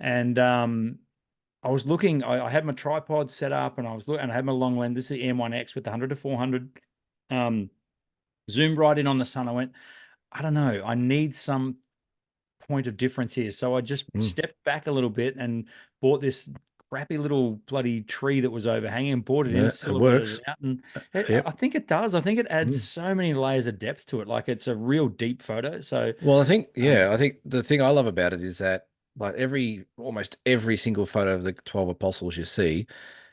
Speaker 1: and I was looking. I had my tripod set up, and I was looking, and I had my long lens. This is the M1X with the 100 to 400. Um, Zoomed right in on the sun. I went, I don't know. I need some point of difference here. So I just
Speaker 2: Mm.
Speaker 1: stepped back a little bit and bought this crappy little bloody tree that was overhanging and brought it in,
Speaker 2: Yeah, it
Speaker 1: silhouetted
Speaker 2: works.
Speaker 1: it out. And I
Speaker 2: Yep.
Speaker 1: think it does. I think it adds
Speaker 2: Mm.
Speaker 1: so many layers of depth to it. Like it's a real deep photo. So,
Speaker 2: Well, I think,
Speaker 1: um,
Speaker 2: yeah, I think the thing I love about it is that like almost every single photo of the 12 apostles you see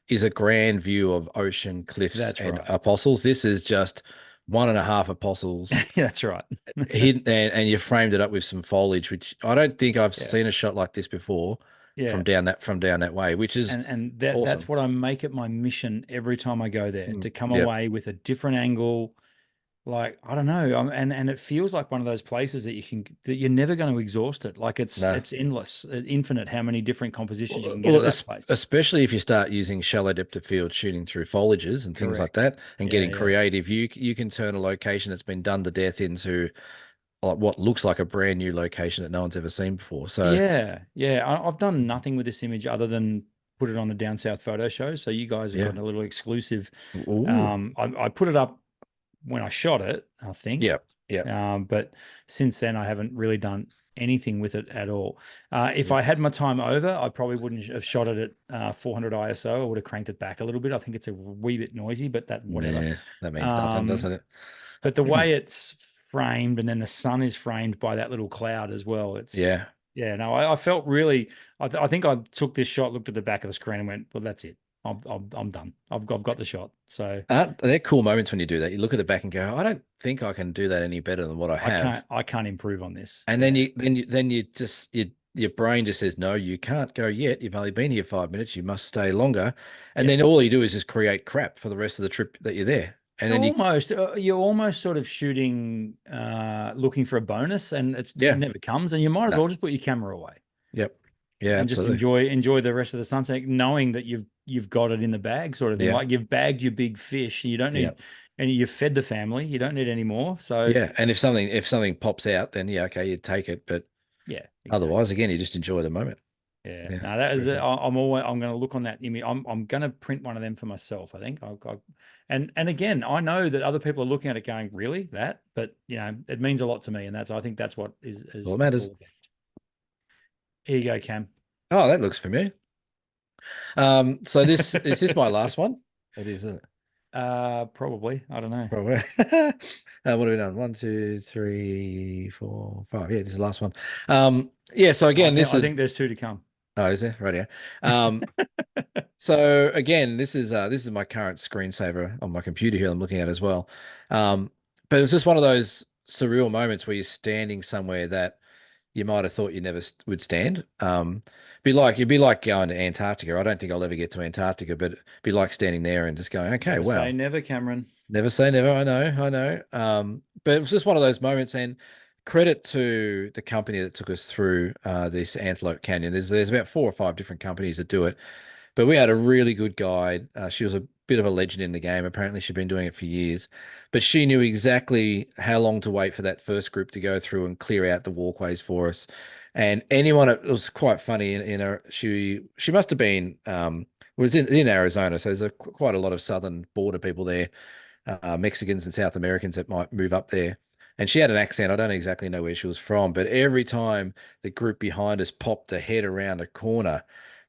Speaker 2: is a grand view of ocean, cliffs,
Speaker 1: that's
Speaker 2: and
Speaker 1: right.
Speaker 2: apostles. This is just one and a half apostles
Speaker 1: That's right.
Speaker 2: hidden, and you framed it up with some foliage, which I don't think I've
Speaker 1: Yeah.
Speaker 2: seen a shot like this before
Speaker 1: Yeah.
Speaker 2: from down that way, which is
Speaker 1: And that's
Speaker 2: awesome.
Speaker 1: what I make it my mission every time I go there, to come
Speaker 2: Yep.
Speaker 1: away with a different angle. Like, I don't know, and it feels like one of those places that you're never going to exhaust it. Like
Speaker 2: No.
Speaker 1: it's endless, infinite. How many different compositions you can get
Speaker 2: Well,
Speaker 1: at that place?
Speaker 2: especially if you start using shallow depth of field shooting through foliages and things like
Speaker 1: Correct.
Speaker 2: that, and
Speaker 1: Yeah,
Speaker 2: getting
Speaker 1: yeah,
Speaker 2: creative, you can turn a location that's been done to death into like what looks like a brand new location that no one's ever seen before. So,
Speaker 1: yeah, yeah. I've done nothing with this image other than put it on the Down South photo show. So you guys have
Speaker 2: yeah.
Speaker 1: got a little exclusive.
Speaker 2: Ooh.
Speaker 1: I put it up when I shot it, I think.
Speaker 2: Yeah. Yeah.
Speaker 1: But since then, I haven't really done anything with it at all. If
Speaker 2: Yeah.
Speaker 1: I had my time over, I probably wouldn't have shot it at 400 ISO. I would have cranked it back a little bit. I think it's a wee bit noisy, but that whatever.
Speaker 2: Nah, that means nothing,
Speaker 1: Um,
Speaker 2: doesn't it?
Speaker 1: but the way it's framed, and then the sun is framed by that little cloud as well. It's
Speaker 2: Yeah.
Speaker 1: yeah. No, I felt really. I think I took this shot, looked at the back of the screen, and went, "Well, that's it. I'm done. I've got the shot." So.
Speaker 2: They're cool moments when you do that. You look at the back and go, I don't think I can do that any better than what I have.
Speaker 1: I can't improve on this.
Speaker 2: And
Speaker 1: Yeah.
Speaker 2: then you just your brain just says, no, you can't go yet. You've only been here 5 minutes. You must stay longer. And
Speaker 1: Yeah.
Speaker 2: then all you do is just create crap for the rest of the trip that you're there. And then
Speaker 1: You're almost sort of shooting looking for a bonus, and it
Speaker 2: yeah,
Speaker 1: never comes, and you might as
Speaker 2: no,
Speaker 1: well just put your camera away
Speaker 2: yep, yeah,
Speaker 1: and just
Speaker 2: absolutely,
Speaker 1: enjoy the rest of the sunset, knowing that you've got it in the bag, sort of thing.
Speaker 2: yeah,
Speaker 1: Like you've bagged your big fish. You don't
Speaker 2: yeah,
Speaker 1: need, and you've fed the family. You don't need any more. So
Speaker 2: yeah. And if something pops out, then yeah, okay, you take it. But
Speaker 1: yeah, exactly.
Speaker 2: otherwise, again, you just enjoy the moment.
Speaker 1: Yeah,
Speaker 2: Yeah,
Speaker 1: no, that
Speaker 2: it's
Speaker 1: is
Speaker 2: very
Speaker 1: it.
Speaker 2: cool.
Speaker 1: I'm going to look on that image. I'm going to print one of them for myself. I think and again, I know that other people are looking at it going, really that, but it means a lot to me, and I think that's what
Speaker 2: All
Speaker 1: is
Speaker 2: that
Speaker 1: it's
Speaker 2: matters.
Speaker 1: all about. Here you go, Cam.
Speaker 2: Oh, that looks familiar. So this is this my last one? It is, isn't it?
Speaker 1: Probably. I don't know.
Speaker 2: Probably. What have we done? One, two, three, four, five. Yeah, this is the last one. Yeah, so again, this
Speaker 1: I
Speaker 2: is
Speaker 1: think there's two to come.
Speaker 2: oh, is there? Right here. So again, this is my current screensaver on my computer here I'm looking at as well. But it's just one of those surreal moments where you're standing somewhere that you might have thought you never would stand. It'd be like going to Antarctica. I don't think I'll ever get to Antarctica, but it'd be like standing there and just going, okay,
Speaker 1: Never say
Speaker 2: wow.
Speaker 1: never, Cameron.
Speaker 2: Never say never. I know, I know. But it was just one of those moments, and credit to the company that took us through this Antelope Canyon. There's about 4 or 5 different companies that do it, but we had a really good guide. She was a bit of a legend in the game. Apparently, she'd been doing it for years, but she knew exactly how long to wait for that first group to go through and clear out the walkways for us. And anyone, it was quite funny. In her, she must have been was in Arizona, so there's quite a lot of southern border people there, Mexicans and South Americans that might move up there. And she had an accent. I don't exactly know where she was from, but every time the group behind us popped their head around a corner,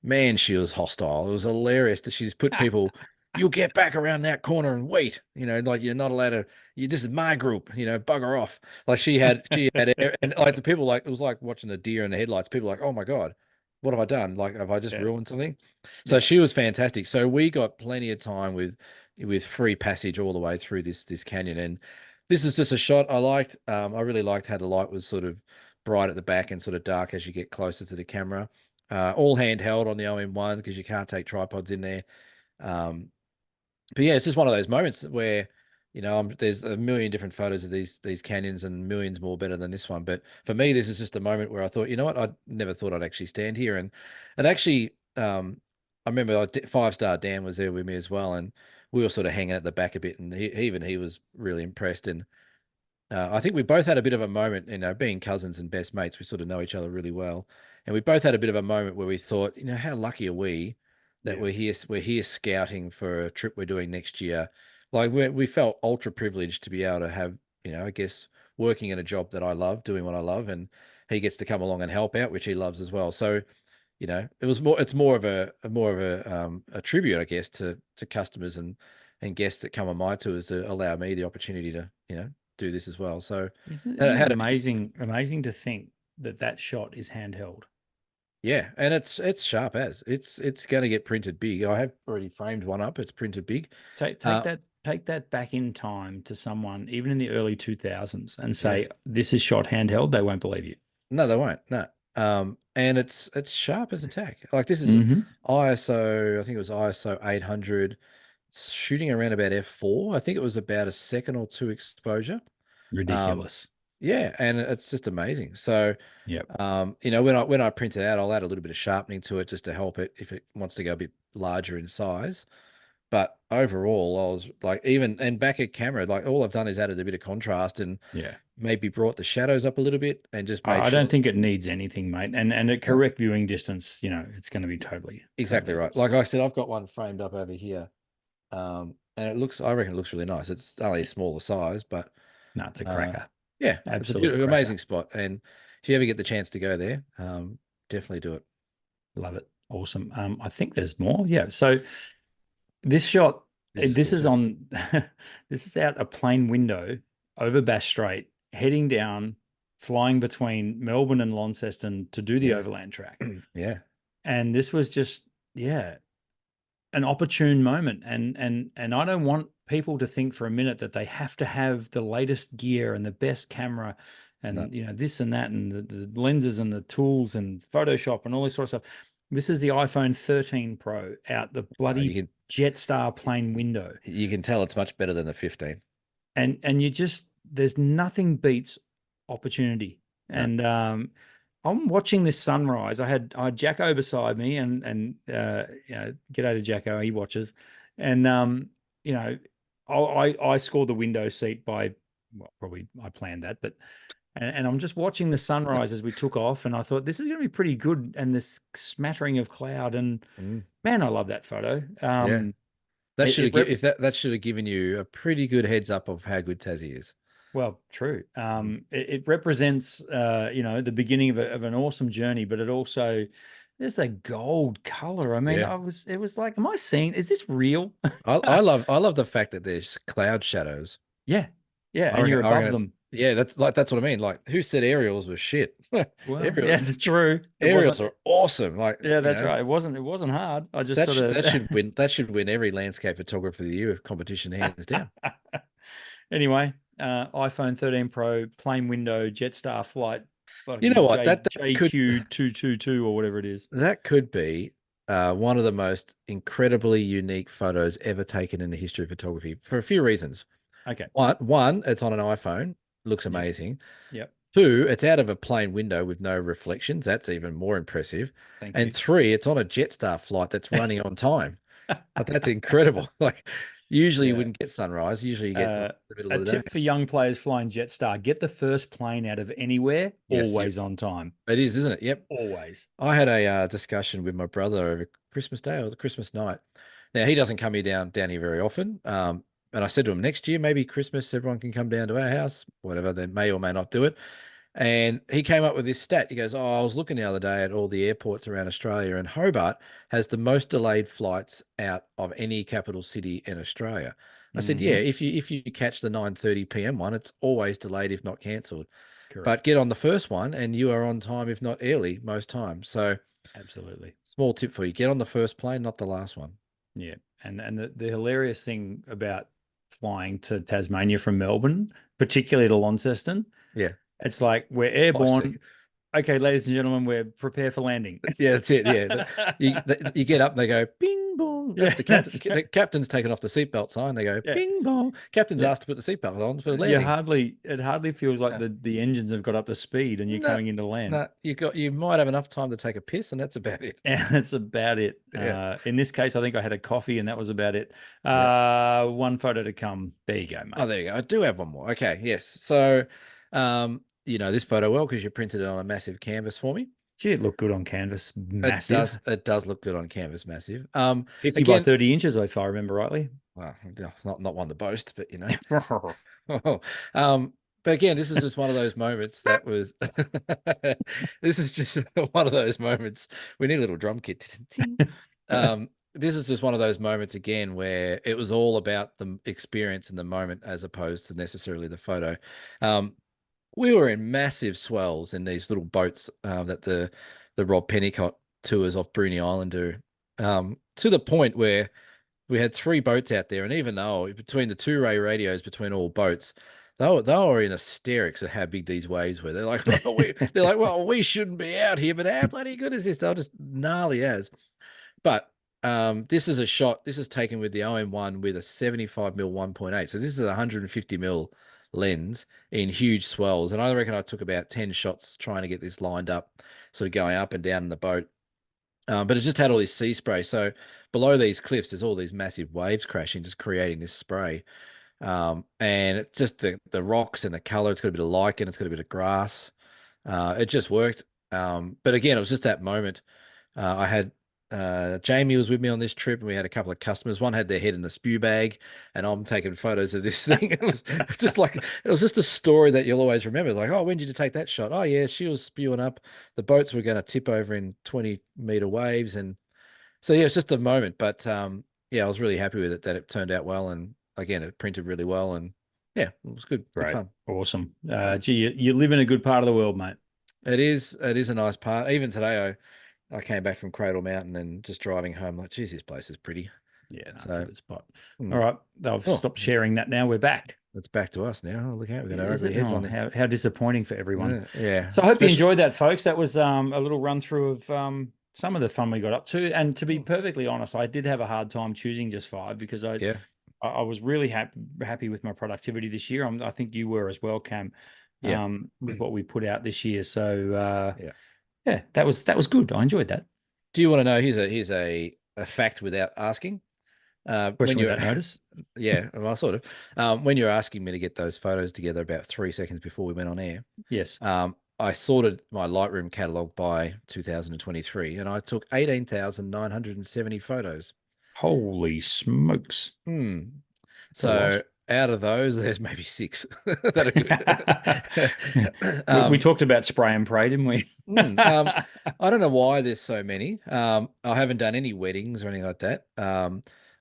Speaker 2: man, she was hostile. It was hilarious that she just put people, you'll get back around that corner and wait. Like you're not allowed to. This is my group. Bugger off. Like and like the people, like it was like watching a deer in the headlights. People like, oh my god, what have I done? Like, have I just
Speaker 1: Yeah.
Speaker 2: ruined something? So
Speaker 1: Yeah.
Speaker 2: she was fantastic. So we got plenty of time with free passage all the way through this canyon. And this is just a shot I liked. I really liked how the light was sort of bright at the back and sort of dark as you get closer to the camera. All handheld on the OM1 because you can't take tripods in there. But yeah, it's just one of those moments where, there's a million different photos of these canyons and millions more better than this one. But for me, this is just a moment where I thought, you know what, I never thought I'd actually stand here. And actually, I remember Five Star Dan was there with me as well, and we were sort of hanging at the back a bit, and he was really impressed. And I think we both had a bit of a moment, being cousins and best mates, we sort of know each other really well. And we both had a bit of a moment where we thought, how lucky are we that
Speaker 1: Yeah.
Speaker 2: we're here scouting for a trip we're doing next year. Like we felt ultra privileged to be able to have, I guess working in a job that I love, doing what I love, and he gets to come along and help out, which he loves as well. So, it's more of a tribute, I guess, to customers and guests that come on my tours to allow me the opportunity to, do this as well. So
Speaker 1: Isn't it
Speaker 2: how did
Speaker 1: amazing to think that that shot is handheld?
Speaker 2: yeah, and it's sharp as it's going to get printed big. I have already framed one up. It's printed big.
Speaker 1: Take
Speaker 2: Uh,
Speaker 1: take that back in time to someone, even in the early 2000s, and
Speaker 2: yeah,
Speaker 1: say this is shot handheld. They won't believe you.
Speaker 2: no, they won't. No, and it's sharp as a tack. Like this is
Speaker 1: Hmm.
Speaker 2: ISO. I think it was ISO 800. It's shooting around about f4. I think it was about a second or two exposure. Um,
Speaker 1: Ridiculous.
Speaker 2: yeah, and it's just amazing. So
Speaker 1: Yep.
Speaker 2: when I print it out, I'll add a little bit of sharpening to it just to help it if it wants to go a bit larger in size. But overall, I was like, and back at camera, like all I've done is added a bit of contrast and
Speaker 1: Yeah.
Speaker 2: maybe brought the shadows up a little bit and just made
Speaker 1: I don't
Speaker 2: sure.
Speaker 1: think it needs anything, mate. And at
Speaker 2: No,
Speaker 1: correct viewing distance, it's going to be
Speaker 2: exactly
Speaker 1: totally
Speaker 2: right.
Speaker 1: awesome.
Speaker 2: Like I said, I've got one framed up over here. And I reckon it looks really nice. It's only a smaller size, but
Speaker 1: No, it's a
Speaker 2: uh,
Speaker 1: cracker.
Speaker 2: yeah, it's a
Speaker 1: Absolute
Speaker 2: beautiful,
Speaker 1: cracker.
Speaker 2: amazing spot. And if you ever get the chance to go there, definitely do it.
Speaker 1: Love it. Awesome. I think there's more. Yeah. So this shot,
Speaker 2: This is
Speaker 1: this
Speaker 2: cool
Speaker 1: is
Speaker 2: too.
Speaker 1: on, this is out a plane window over Bass Strait, heading down, flying between Melbourne and Launceston to do the
Speaker 2: Yeah.
Speaker 1: overland track.
Speaker 2: Yeah.
Speaker 1: And this was just, yeah, an opportune moment. And I don't want people to think for a minute that they have to have the latest gear and the best camera
Speaker 2: No,
Speaker 1: and this and that and the lenses and the tools and Photoshop and all this sort of stuff. This is the iPhone 13 Pro out the
Speaker 2: you
Speaker 1: bloody
Speaker 2: can
Speaker 1: Jetstar plane window.
Speaker 2: you can tell it's much better than the 15.
Speaker 1: And you just there's nothing beats opportunity.
Speaker 2: No.
Speaker 1: And I'm watching this sunrise. I had Jacko beside me, and g'day to Jacko. He watches, and you know, I scored the window seat by, well, probably I planned that, but and I'm just watching the sunrise as we took off, and I thought this is going to be pretty good, and this smattering of cloud, and
Speaker 2: Mm,
Speaker 1: man, I love that photo.
Speaker 2: yeah. That
Speaker 1: It,
Speaker 2: should
Speaker 1: it
Speaker 2: have
Speaker 1: rep-
Speaker 2: if that should have given you a pretty good heads up of how good Tassie is.
Speaker 1: Well, true.
Speaker 2: Mm.
Speaker 1: It represents, the beginning of an awesome journey, but it also there's a gold color. I mean,
Speaker 2: Yeah.
Speaker 1: it was like, am I seeing? Is this real?
Speaker 2: I love the fact that there's cloud shadows.
Speaker 1: Yeah, yeah, and you're
Speaker 2: I reckon
Speaker 1: above
Speaker 2: it's
Speaker 1: them.
Speaker 2: yeah, that's what I mean. Like who said aerials were shit?
Speaker 1: Well, yeah,
Speaker 2: Aerials
Speaker 1: that's true. It
Speaker 2: aerials
Speaker 1: wasn't.
Speaker 2: are awesome. Like,
Speaker 1: Yeah, that's right. It wasn't hard. I just
Speaker 2: that
Speaker 1: sort of.
Speaker 2: that should win every landscape photographer of the year competition hands down.
Speaker 1: Anyway, iPhone 13 Pro, plane window, Jetstar flight,
Speaker 2: You know
Speaker 1: fucking
Speaker 2: what? That could
Speaker 1: JQ 222 or whatever it is.
Speaker 2: that could be one of the most incredibly unique photos ever taken in the history of photography for a few reasons.
Speaker 1: Okay.
Speaker 2: One, it's on an iPhone, looks
Speaker 1: Yep.
Speaker 2: amazing.
Speaker 1: Yep.
Speaker 2: Two, it's out of a plane window with no reflections. That's even more impressive.
Speaker 1: Thank
Speaker 2: And
Speaker 1: you.
Speaker 2: three, it's on a Jetstar flight that's running on time. But that's incredible. Like usually you
Speaker 1: Yeah.
Speaker 2: wouldn't get sunrise. Usually you get like
Speaker 1: Uh,
Speaker 2: the middle
Speaker 1: a
Speaker 2: of the day.
Speaker 1: tip for young players flying Jetstar: get the first plane out of anywhere,
Speaker 2: Yes, yep.
Speaker 1: always on time.
Speaker 2: It is, isn't it? Yep.
Speaker 1: Always.
Speaker 2: I had a discussion with my brother over Christmas Day or the Christmas night. Now he doesn't come here down here very often. And I said to him, next year maybe Christmas everyone can come down to our house, whatever. They may or may not do it. And he came up with this stat. He goes, "Oh, I was looking the other day at all the airports around Australia, and Hobart has the most delayed flights out of any capital city in Australia." I said, "Yeah,
Speaker 1: Mhm.
Speaker 2: if you catch the 9:30 p.m. one, it's always delayed if not cancelled. But
Speaker 1: Correct.
Speaker 2: get on the first one, and you are on time if not early most times." So
Speaker 1: Absolutely.
Speaker 2: small tip for you: get on the first plane, not the last one.
Speaker 1: Yeah. And the hilarious thing about flying to Tasmania from Melbourne, particularly to Launceston,
Speaker 2: Yeah.
Speaker 1: it's like we're
Speaker 2: Oh,
Speaker 1: airborne.
Speaker 2: sick.
Speaker 1: Okay, ladies and gentlemen, we're prepared for landing.
Speaker 2: Yeah, that's it. Yeah, you get up and they go bing bong.
Speaker 1: Yeah,
Speaker 2: The captain,
Speaker 1: that's
Speaker 2: the
Speaker 1: right.
Speaker 2: captain's taken off the seatbelt sign. They go
Speaker 1: Yeah.
Speaker 2: bing bong. Captain's
Speaker 1: Yeah.
Speaker 2: asked to put the seatbelt on for
Speaker 1: You
Speaker 2: landing.
Speaker 1: hardly it hardly feels like
Speaker 2: No,
Speaker 1: the engines have got up to speed and you're
Speaker 2: no,
Speaker 1: coming into land.
Speaker 2: no. You might have enough time to take a piss, and that's about it.
Speaker 1: And that's about it.
Speaker 2: Yeah,
Speaker 1: In this case, I think I had a coffee and that was about it.
Speaker 2: yeah.
Speaker 1: One photo to come. There you go,
Speaker 2: Oh,
Speaker 1: mate.
Speaker 2: there you go. I do have one more. Okay, yes. So, you know this photo well because you printed it on a massive canvas for me.
Speaker 1: Gee, it looked good on canvas.
Speaker 2: It
Speaker 1: Massive.
Speaker 2: does. It does look good on canvas, massive.
Speaker 1: 50 by
Speaker 2: Again,
Speaker 1: 30 inches, if I remember rightly.
Speaker 2: well, not one to boast, but you know. um, but again, this is just one of those moments that was. This is just one of those moments. We need a little drum kit. Ting. This is just one of those moments again where it was all about the experience in the moment as opposed to necessarily the photo. Um, we were in massive swells in these little boats that the Rob Pennicott tours off Bruny Island do, to the point where we had three boats out there, and even though between the two-way radios between all boats, they were in hysterics at how big these waves were. They're like, well, we shouldn't be out here, but how bloody good is this? They're just gnarly as. But this is a shot. This is taken with the OM1 with a 75 mil 1.8. So this is a 150 mil lens in huge swells, and I reckon I took about 10 shots trying to get this lined up, sort of going up and down in the boat. But it just had all this sea spray. So below these cliffs, there's all these massive waves crashing, just creating this spray. And it's just the rocks and the color. It's got a bit of lichen. It's got a bit of grass. It just worked. But again, it was just that moment. I had Jamie was with me on this trip, and we had a couple of customers. One had their head in the spew bag, and I'm taking photos of this thing. It's just like it was just a story that you'll always remember. Like, oh, when did you take that shot? Oh, yeah, she was spewing up. The boats were going to tip over in 20-meter waves, and so yeah, it's just a moment. But yeah, I was really happy with it that it turned out well, and again, it printed really well, and yeah, it was good, good
Speaker 1: Great.
Speaker 2: fun.
Speaker 1: Awesome. Gee, you live in a good part of the world, mate.
Speaker 2: It is a nice part. Even today, I came back from Cradle Mountain and just driving home, like, geez, this place is pretty.
Speaker 1: Yeah, no, it's a
Speaker 2: So,
Speaker 1: good spot.
Speaker 2: hmm.
Speaker 1: All right. I've
Speaker 2: Oh,
Speaker 1: stopped sharing that now. We're back.
Speaker 2: it's back to us now. Oh, look out, we've got our
Speaker 1: Is
Speaker 2: ugly
Speaker 1: it?
Speaker 2: heads
Speaker 1: Oh,
Speaker 2: on there.
Speaker 1: how disappointing for everyone.
Speaker 2: Yeah.
Speaker 1: So I hope you
Speaker 2: Especially,
Speaker 1: enjoyed that, folks. That was a little run through of some of the fun we got up to. And to be perfectly honest, I did have a hard time choosing just five because
Speaker 2: yeah.
Speaker 1: I was really happy with my productivity this year. I think you were as well, Cam,
Speaker 2: Yeah.
Speaker 1: with what we put out this year. So
Speaker 2: Yeah.
Speaker 1: yeah, that was good. I enjoyed that.
Speaker 2: Do you want to know? Here's a fact without asking. When
Speaker 1: Question
Speaker 2: you're,
Speaker 1: without notice.
Speaker 2: yeah, well, sort of. When you're asking me to get those photos together about 3 seconds before we went on air,
Speaker 1: Yes.
Speaker 2: I sorted my Lightroom catalog by 2023, and I took 18,970 photos.
Speaker 1: Holy smokes.
Speaker 2: Hmm.
Speaker 1: That's a lot.
Speaker 2: So out of those, there's maybe six that are good.
Speaker 1: We talked about spray and pray, didn't we?
Speaker 2: I don't know why there's so many. I haven't done any weddings or anything like that.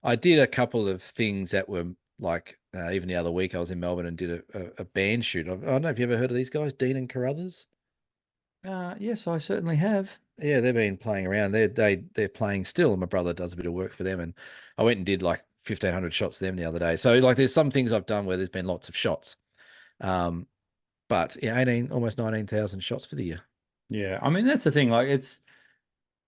Speaker 2: I did a couple of things that were like, even the other week I was in Melbourne and did a band shoot. I don't know if you ever heard of these guys, Dean and Carruthers.
Speaker 1: Yes, I certainly have.
Speaker 2: Yeah, they've been playing around. They're playing still, and my brother does a bit of work for them. And I went and did like 1,500 shots to them the other day. So like, there's some things I've done where there's been lots of shots. But yeah, 18, almost 19,000 shots for the year.
Speaker 1: Yeah, I mean that's the thing. Like it's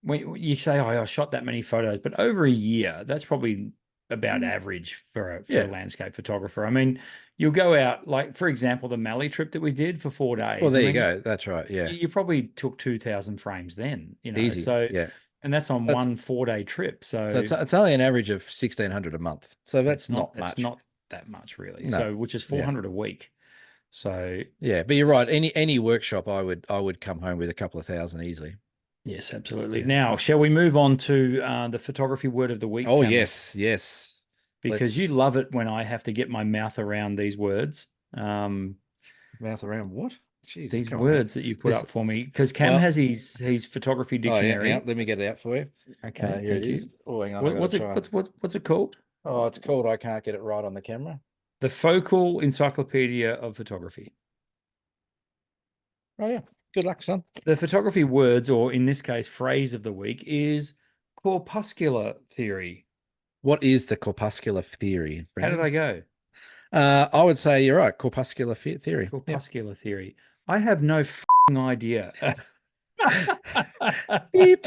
Speaker 1: when you say, "Oh, I shot that many photos," but over a year, that's probably about average for a
Speaker 2: Yeah.
Speaker 1: landscape photographer. I mean, you'll go out, like, for example, the Mali trip that we did for 4 days.
Speaker 2: Well, there
Speaker 1: I
Speaker 2: you
Speaker 1: mean,
Speaker 2: go. That's right. Yeah.
Speaker 1: you probably took 2,000 frames then,
Speaker 2: Easy.
Speaker 1: so,
Speaker 2: Yeah.
Speaker 1: and that's on
Speaker 2: That's
Speaker 1: one 4-day trip.
Speaker 2: so
Speaker 1: So
Speaker 2: it's only an average of 1,600 a month. So that's not
Speaker 1: it's
Speaker 2: much.
Speaker 1: not that much really.
Speaker 2: No.
Speaker 1: So, which is
Speaker 2: Yeah.
Speaker 1: 400 a week. So
Speaker 2: Yeah, but you're right. Any workshop, I would come home with a couple of thousand easily.
Speaker 1: yes, absolutely.
Speaker 2: Yeah.
Speaker 1: Now, shall we move on to the photography word of the week,
Speaker 2: Oh,
Speaker 1: Cameron?
Speaker 2: yes.
Speaker 1: Because you
Speaker 2: Let's
Speaker 1: love it when I have to get my mouth around these words.
Speaker 2: mouth around what? Jesus,
Speaker 1: These
Speaker 2: come on, man.
Speaker 1: words that you put
Speaker 2: This,
Speaker 1: up for me, because Cam
Speaker 2: well,
Speaker 1: has his photography
Speaker 2: oh yeah,
Speaker 1: dictionary.
Speaker 2: let me get it out for you.
Speaker 1: Okay,
Speaker 2: Here
Speaker 1: thank
Speaker 2: it is.
Speaker 1: you.
Speaker 2: Oh, hang on, I
Speaker 1: What's
Speaker 2: gotta
Speaker 1: it?
Speaker 2: try.
Speaker 1: What's it called?
Speaker 2: Oh, it's called I can't get it right on the camera.
Speaker 1: The Focal Encyclopedia of Photography.
Speaker 2: Oh yeah. Good luck, son.
Speaker 1: The photography words, or in this case, phrase of the week, is corpuscular theory.
Speaker 2: What is the corpuscular theory,
Speaker 1: How did
Speaker 2: Brendan?
Speaker 1: I go?
Speaker 2: I would say you're right. Corpuscular theory. Yep.
Speaker 1: Corpuscular theory. I have no idea.
Speaker 2: Beep.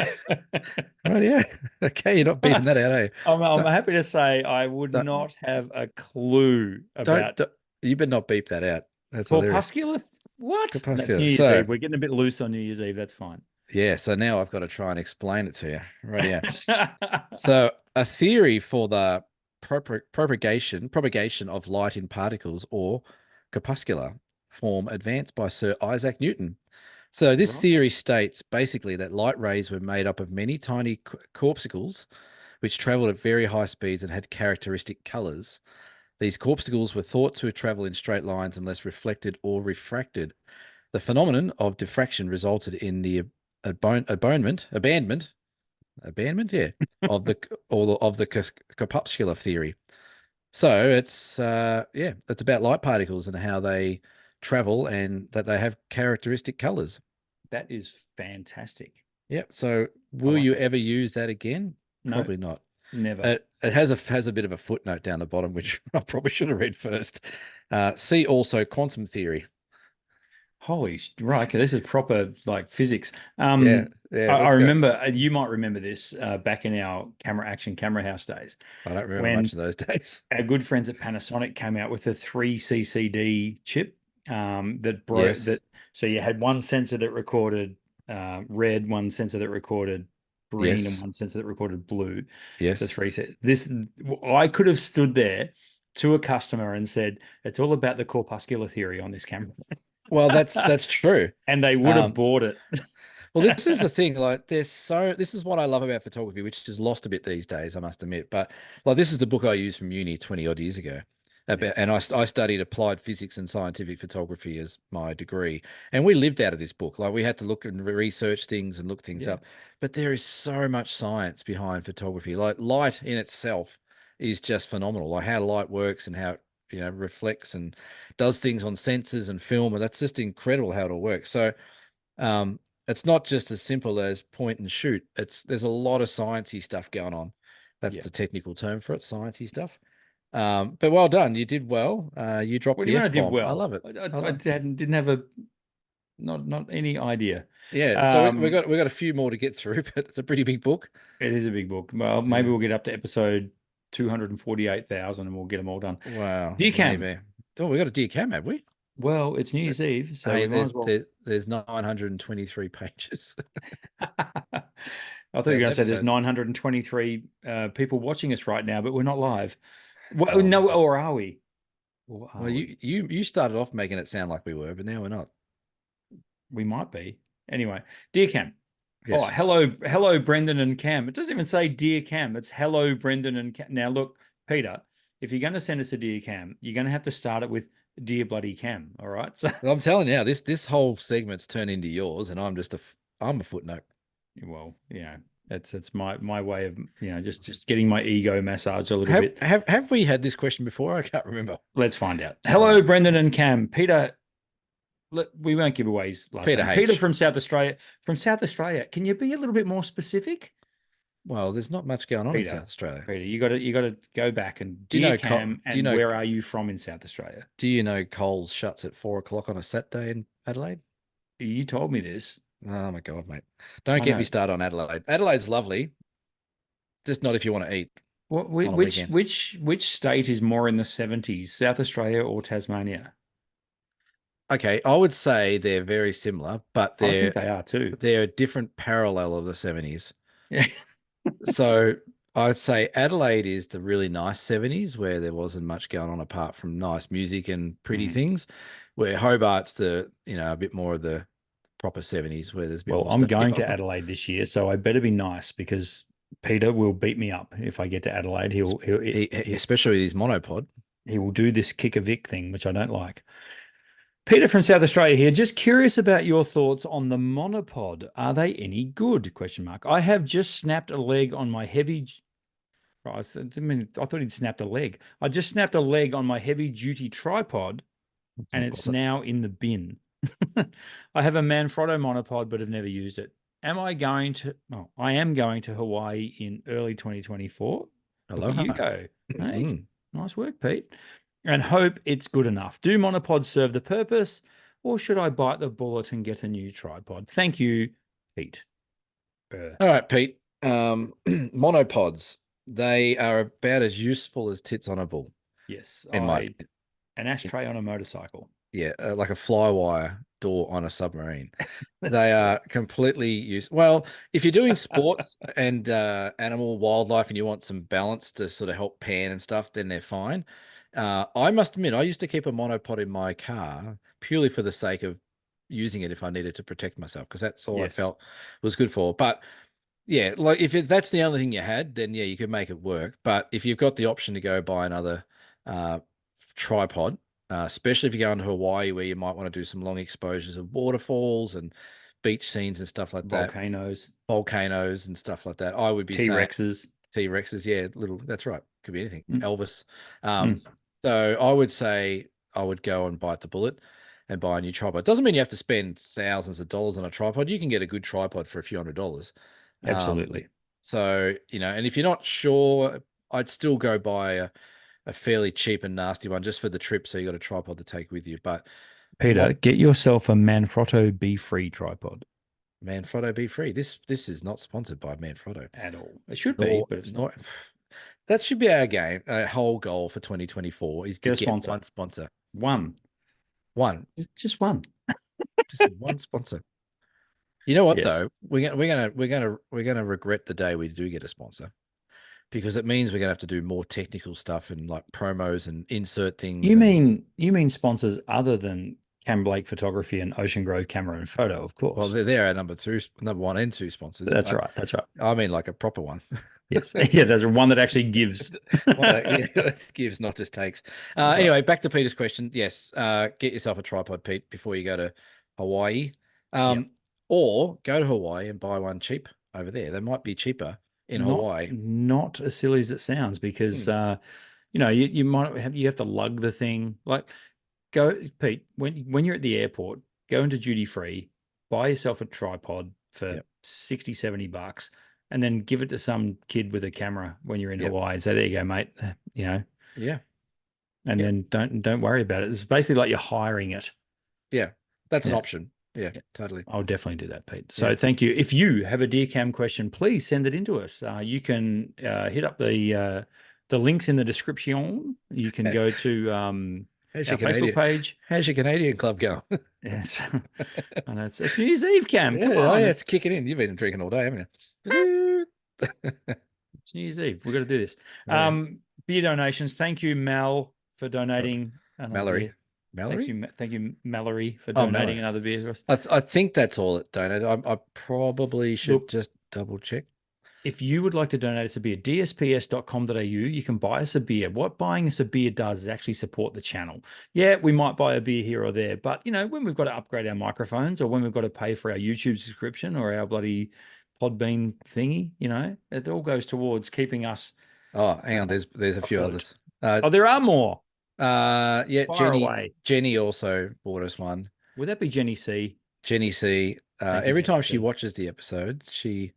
Speaker 2: Right, yeah. Okay, you're not beeping that out, eh?
Speaker 1: I'm
Speaker 2: Don't-
Speaker 1: happy to say I would
Speaker 2: don't-
Speaker 1: not have a clue about
Speaker 2: don't you better not beep that out. That's hilarious.
Speaker 1: corpuscular. What? That's
Speaker 2: Corpuscular.
Speaker 1: New Year's
Speaker 2: So
Speaker 1: Eve. We're getting a bit loose on New Year's Eve. That's fine.
Speaker 2: yeah, so now I've got to try and explain it to you. Right, yeah. So a theory for the propagation of light in particles or corpuscular form advanced by Sir Isaac Newton. So this theory states basically that light rays were made up of many tiny corpuscles which traveled at very high speeds and had characteristic colors. These corpuscles were thought to travel in straight lines unless reflected or refracted. The phenomenon of diffraction resulted in the abandonment, yeah, of the corpuscular theory. So it's it's about light particles and how they travel and that they have characteristic colors.
Speaker 1: That is fantastic.
Speaker 2: Yep. So will
Speaker 1: like
Speaker 2: you
Speaker 1: it.
Speaker 2: ever use that again?
Speaker 1: No,
Speaker 2: Probably not.
Speaker 1: never.
Speaker 2: It has a bit of a footnote down the bottom, which I probably should have read first. See also quantum theory.
Speaker 1: Holy right, okay, this is proper like physics.
Speaker 2: Yeah,
Speaker 1: I remember you might remember this back in our camera house days.
Speaker 2: I don't remember
Speaker 1: when
Speaker 2: much of those days.
Speaker 1: Our good friends at Panasonic came out with a 3 CCD chip that broke
Speaker 2: Yes.
Speaker 1: that. So you had one sensor that recorded red, one sensor that recorded green, and
Speaker 2: Yes.
Speaker 1: one sensor that recorded blue.
Speaker 2: Yes.
Speaker 1: The three set. I could have stood there to a customer and said, "It's all about the corpuscular theory on this camera."
Speaker 2: Well, that's true.
Speaker 1: And they would have bought it.
Speaker 2: Well, this is the thing. Like, this is what I love about photography, which is lost a bit these days, I must admit. But like, this is the book I used from uni 20 odd years ago. And I studied applied physics and scientific photography as my degree. And we lived out of this book. Like, we had to look and research things and look things up. But there is so much science behind photography. Like, light in itself is just phenomenal. Like how light works and how it, reflects and does things on sensors and film. And that's just incredible how it all works. So it's not just as simple as point and shoot. There's a lot of sciencey stuff going on. That's the technical term for it, sciencey stuff. But well done. You did well. You dropped the F-bomb.
Speaker 1: I did well.
Speaker 2: I love it.
Speaker 1: I didn't have not any idea.
Speaker 2: Yeah. So we got a few more to get through, but it's a pretty big book.
Speaker 1: It is a big book. Well, maybe we'll get up to episode 248,000 and we'll get them all done.
Speaker 2: Wow.
Speaker 1: Dear Cam.
Speaker 2: Maybe. Oh, we got a Dear Cam, have we?
Speaker 1: Well, it's New Year's Eve, so
Speaker 2: hey,
Speaker 1: we might as well.
Speaker 2: There's 923 pages.
Speaker 1: I thought you were going to say there's 923 people watching us right now, but we're not live. Well, no, or are we?
Speaker 2: Well, you started off making it sound like we were, but now we're not.
Speaker 1: We might be. Anyway, Dear Cam.
Speaker 2: Yes.
Speaker 1: Oh, hello, Brendan and Cam. It doesn't even say Dear Cam. It's hello, Brendan and Cam. Now, look, Peter, if you're going to send us a Dear Cam, you're going to have to start it with Dear bloody Cam. All right. So
Speaker 2: well, I'm telling you now, this whole segment's turned into yours, and I'm a footnote.
Speaker 1: Well, it's my way of just getting my ego massaged a little bit.
Speaker 2: Have we had this question before? I can't remember.
Speaker 1: Let's find out. Hello, Brendan and Cam. Peter. We won't give away his last name. Peter from South Australia. From South Australia. Can you be a little bit more specific?
Speaker 2: Well, there's not much going on in South Australia.
Speaker 1: Peter, you got to go back and Cam, and where are you from in South Australia?
Speaker 2: Do you know Coles shuts at 4 o'clock on a Saturday in Adelaide?
Speaker 1: You told me this.
Speaker 2: Oh my God, mate! Don't get me started on Adelaide. Adelaide's lovely, just not if you want to eat.
Speaker 1: What,
Speaker 2: on a weekend.
Speaker 1: which state is more in the 70s, South Australia or Tasmania?
Speaker 2: Okay, I would say they're very similar, but
Speaker 1: I think they are too.
Speaker 2: they're a different parallel of the 70s.
Speaker 1: Yeah.
Speaker 2: So I'd say Adelaide is the really nice 70s where there wasn't much going on apart from nice music and pretty
Speaker 1: Mhm.
Speaker 2: things, where Hobart's a bit more of the proper 70s where there's a bit
Speaker 1: Well,
Speaker 2: more
Speaker 1: I'm
Speaker 2: stuff
Speaker 1: going
Speaker 2: going
Speaker 1: to
Speaker 2: on.
Speaker 1: Adelaide this year, so I better be nice because Peter will beat me up if I get to Adelaide.
Speaker 2: Especially with his monopod.
Speaker 1: He will do this kick a Vic thing, which I don't like. Peter from South Australia here. Just curious about your thoughts on the monopod. Are they any good? Question mark. I have just snapped a leg on my heavy. I thought he'd snapped a leg. I just snapped a leg on my heavy duty tripod, and it's
Speaker 2: Was it?
Speaker 1: now in the bin. I have a Manfrotto monopod, but have never used it. Am I going to? Oh, I am going to Hawaii in early 2024. Look at you
Speaker 2: Aloha.
Speaker 1: go. Hey,
Speaker 2: Mm.
Speaker 1: nice work, Pete. And hope it's good enough. Do monopods serve the purpose, or should I bite the bullet and get a new tripod? Thank you, Pete.
Speaker 2: All right, Pete. Monopods. They are about as useful as tits on a bull,
Speaker 1: Yes,
Speaker 2: in my
Speaker 1: an ashtray on a motorcycle.
Speaker 2: yeah, like a flywire door on a submarine.
Speaker 1: That's
Speaker 2: They are
Speaker 1: correct.
Speaker 2: completely used. Well, if you're doing sports and animal wildlife and you want some balance to sort of help pan and stuff, then they're fine. I must admit, I used to keep a monopod in my car purely for the sake of using it if I needed to protect myself, because that's all I
Speaker 1: Yes.
Speaker 2: felt was good for. But yeah, like that's the only thing you had, then yeah, you could make it work. But if you've got the option to go buy another uh, tripod, especially if you're going to Hawaii where you might want to do some long exposures of waterfalls and beach scenes and stuff like that,
Speaker 1: Volcanoes,
Speaker 2: volcanoes and stuff like that, I would be saying
Speaker 1: T-Rexes.
Speaker 2: T-Rexes, yeah, little, that's right. Could be anything.
Speaker 1: Mm,
Speaker 2: Elvis.
Speaker 1: mm.
Speaker 2: So I would say I would go and bite the bullet and buy a new tripod. Doesn't mean you have to spend thousands of dollars on a tripod. You can get a good tripod for a few $100s.
Speaker 1: Absolutely.
Speaker 2: So, and if you're not sure, I'd still go buy a fairly cheap and nasty one just for the trip. So you got a tripod to take with you. But
Speaker 1: Peter, get yourself a Manfrotto Be-Free tripod
Speaker 2: Manfrotto Be Free. This is not sponsored by Manfrotto.
Speaker 1: at all. It should be,
Speaker 2: Nor,
Speaker 1: but it's not.
Speaker 2: nor, that should be our whole goal for 2024 is to
Speaker 1: Get a
Speaker 2: get
Speaker 1: sponsor.
Speaker 2: one sponsor.
Speaker 1: One.
Speaker 2: One.
Speaker 1: Just one.
Speaker 2: Just one sponsor. You know what
Speaker 1: Yes.
Speaker 2: though? We're gonna regret the day we do get a sponsor, because it means we're gonna have to do more technical stuff and like promos and insert things.
Speaker 1: You mean sponsors other than Cam Blake Photography and Ocean Grove Camera and Photo, of
Speaker 2: Well,
Speaker 1: course.
Speaker 2: they're our number one and two sponsors.
Speaker 1: That's
Speaker 2: But
Speaker 1: right. That's right.
Speaker 2: I mean, like a proper one.
Speaker 1: Yes. Yeah, there's one that actually gives.
Speaker 2: One that gives, not just takes.
Speaker 1: That's right.
Speaker 2: Anyway, back to Peter's question. Yes, get yourself a tripod, Pete, before you go to Hawaii.
Speaker 1: Yep.
Speaker 2: Or go to Hawaii and buy one cheap over there. They might be cheaper in Hawaii.
Speaker 1: Not as silly as it sounds, because you might have to lug the thing. Like, go, Pete, when you're at the airport, go into duty free, buy yourself a tripod for
Speaker 2: Yep.
Speaker 1: 60, $70, and then give it to some kid with a camera when you're in
Speaker 2: Yep.
Speaker 1: Hawaii. So there you go, mate.
Speaker 2: Yeah.
Speaker 1: And
Speaker 2: Yep.
Speaker 1: then don't worry about it. It's basically like you're hiring it.
Speaker 2: Yeah. That's an
Speaker 1: Yeah.
Speaker 2: option. Yeah, totally.
Speaker 1: I'll definitely do that, Pete. So
Speaker 2: Yeah.
Speaker 1: thank you. If you have a Dear Cam question, please send it in to us. You can hit up the links in the description. You can go to our
Speaker 2: How's your
Speaker 1: Facebook page.
Speaker 2: How's your Canadian club going?
Speaker 1: Yes, and it's New Year's Eve, Cam. Come
Speaker 2: Yeah,
Speaker 1: on,
Speaker 2: yeah, it's kicking in. You've been drinking all day, haven't you?
Speaker 1: it's New Year's Eve. We've got to do this.
Speaker 2: Yeah.
Speaker 1: Beer donations. Thank you, Mel, for donating another
Speaker 2: Mallory.
Speaker 1: beer.
Speaker 2: Mallory?
Speaker 1: Thank you, Mallory, for
Speaker 2: Oh,
Speaker 1: donating
Speaker 2: Mallory.
Speaker 1: another beer to us.
Speaker 2: I think that's all it donated. I probably should
Speaker 1: Look,
Speaker 2: just double check.
Speaker 1: if you would like to donate us a beer, dsps.com.au, you can buy us a beer. What buying us a beer does is actually support the channel. Yeah, we might buy a beer here or there, but when we've got to upgrade our microphones, or when we've got to pay for our YouTube subscription or our bloody Podbean thingy, it all goes towards keeping us.
Speaker 2: Oh, hang on. There's a few
Speaker 1: afloat.
Speaker 2: others.
Speaker 1: There are more.
Speaker 2: Yeah,
Speaker 1: Fire away.
Speaker 2: Jenny also bought us one.
Speaker 1: Would that be Jenny C?
Speaker 2: Jenny C.
Speaker 1: Thank you,
Speaker 2: Every
Speaker 1: Jenny
Speaker 2: time
Speaker 1: C.
Speaker 2: she watches the episode, she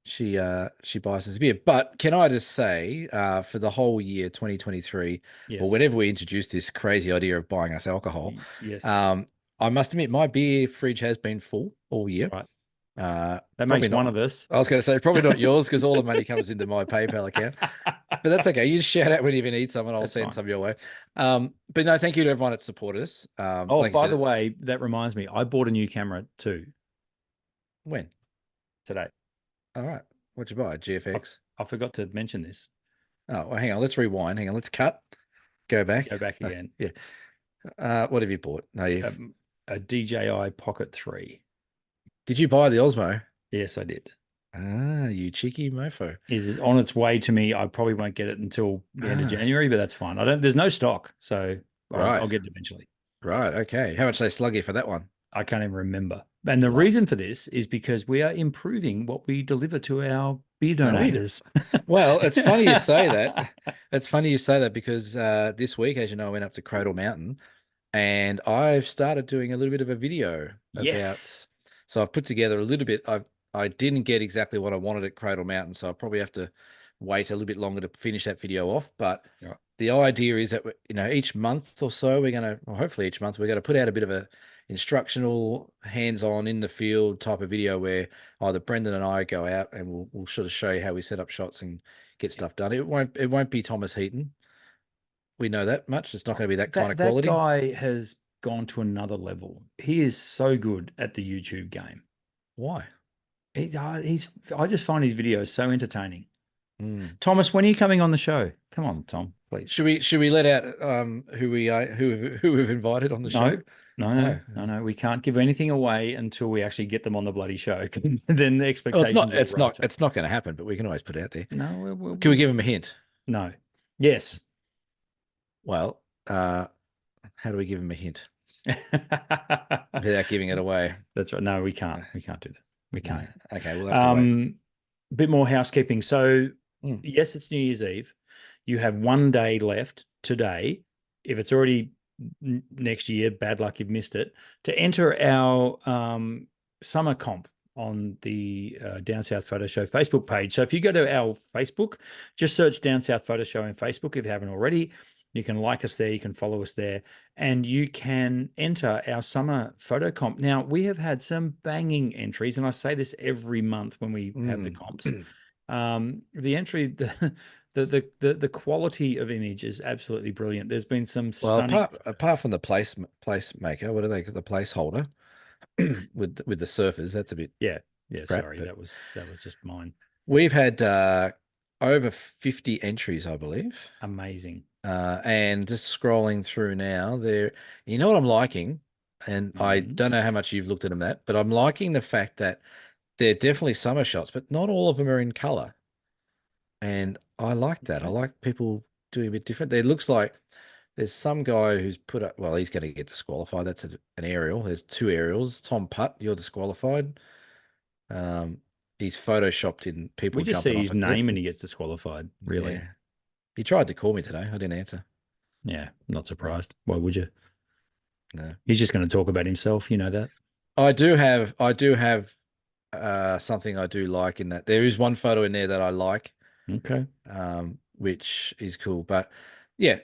Speaker 2: buys us a beer. But can I just say, for the whole year 2023,
Speaker 1: Yes.
Speaker 2: or whenever we introduce this crazy idea of buying us alcohol,
Speaker 1: Yes.
Speaker 2: I must admit my beer fridge has been full all year.
Speaker 1: Right.
Speaker 2: That
Speaker 1: makes one of us.
Speaker 2: I was going to say probably not yours, because all the money comes into my PayPal account. But that's okay. You just shout out when you even need some, and I'll
Speaker 1: That's
Speaker 2: send
Speaker 1: fine.
Speaker 2: some your way. But no, thank you to everyone that supported us.
Speaker 1: Oh,
Speaker 2: Like you
Speaker 1: by the
Speaker 2: said,
Speaker 1: way, that reminds me, I bought a new camera too
Speaker 2: when?
Speaker 1: today.
Speaker 2: All right. What'd you buy?
Speaker 1: I,
Speaker 2: GFX?
Speaker 1: I forgot to mention this.
Speaker 2: Oh, well, hang on. Let's rewind. Hang on. Let's cut. Go back.
Speaker 1: Go back again.
Speaker 2: Yeah. What have you bought? No, you've.
Speaker 1: A DJI Pocket 3.
Speaker 2: Did you buy the Osmo?
Speaker 1: Yes, I did.
Speaker 2: Ah, you cheeky mofo.
Speaker 1: Is on its way to me. I probably won't get it until the end of January, but that's fine. There's no stock, so
Speaker 2: Right.
Speaker 1: I'll get it eventually.
Speaker 2: Right. Okay. How much they slug you for that one?
Speaker 1: I can't even remember. And the
Speaker 2: Wow.
Speaker 1: reason for this is because we are improving what we deliver to our beer
Speaker 2: Are we?
Speaker 1: donators.
Speaker 2: Well, it's funny you say that. It's funny you say that because this week, as you know, I went up to Cradle Mountain and I've started doing a little bit of a video
Speaker 1: Yes.
Speaker 2: so I've put together a little bit. I didn't get exactly what I wanted at Cradle Mountain, so I'll probably have to wait a little bit longer to finish that video off. But
Speaker 1: Yeah.
Speaker 2: the idea is that, each month or so, hopefully each month, we're going to put out a bit of a instructional, hands-on in the field type of video where either Brendan and I go out and we'll sort of show you how we set up shots and get stuff done. It won't be Thomas Heaton. We know that much. It's not going to be that kind of quality.
Speaker 1: That guy has gone to another level. He is so good at the YouTube game.
Speaker 2: Why?
Speaker 1: I just find his videos so entertaining.
Speaker 2: Mm.
Speaker 1: Thomas, when are you coming on the show? Come on, Tom, please.
Speaker 2: Should we let out who we've invited on the show?
Speaker 1: No. We can't give anything away until we actually get them on the bloody show. Then the expectations.
Speaker 2: It's not going to happen, but we can always put it out there.
Speaker 1: No,
Speaker 2: Can we give them a hint?
Speaker 1: No. Yes.
Speaker 2: Well, how do we give them a hint without giving it away?
Speaker 1: That's right. No, we can't. We can't do that. We can't.
Speaker 2: Okay, we'll have to wait.
Speaker 1: A bit more housekeeping. So, yes, it's New Year's Eve. You have 1 day left today. If it's already next year, bad luck, you've missed it, to enter our summer comp on the Down South Photo Show Facebook page. So if you go to our Facebook, just search Down South Photo Show on Facebook if you haven't already. You can like us there, you can follow us there, and you can enter our summer photo comp. Now, we have had some banging entries, and I say this every month when we have the comps. The entry, the quality of image is absolutely brilliant. There's been some stunning.
Speaker 2: Apart from the placemaker, what are they? The placeholder with the surfers. That's a bit.
Speaker 1: Yeah.
Speaker 2: crap,
Speaker 1: Sorry, that was just mine.
Speaker 2: We've had over 50 entries, I believe.
Speaker 1: Amazing.
Speaker 2: And just scrolling through now, you know what I'm liking, and I don't know how much you've looked at them but I'm liking the fact that they're definitely summer shots, but not all of them are in color. And I like that. I like people doing a bit different. It looks like there's some guy who's put up, well, he's going to get disqualified. That's an aerial. There's 2 aerials. Tom Putt, you're disqualified. He's photoshopped in people.
Speaker 1: We just see his name and he gets disqualified. Really?
Speaker 2: Yeah. He tried to call me today. I didn't answer.
Speaker 1: Yeah, not surprised. Why would you?
Speaker 2: No.
Speaker 1: He's just going to talk about himself. You know that.
Speaker 2: I do have something I do like in that. There is one photo in there that I like.
Speaker 1: Okay.
Speaker 2: Which is cool. But yeah,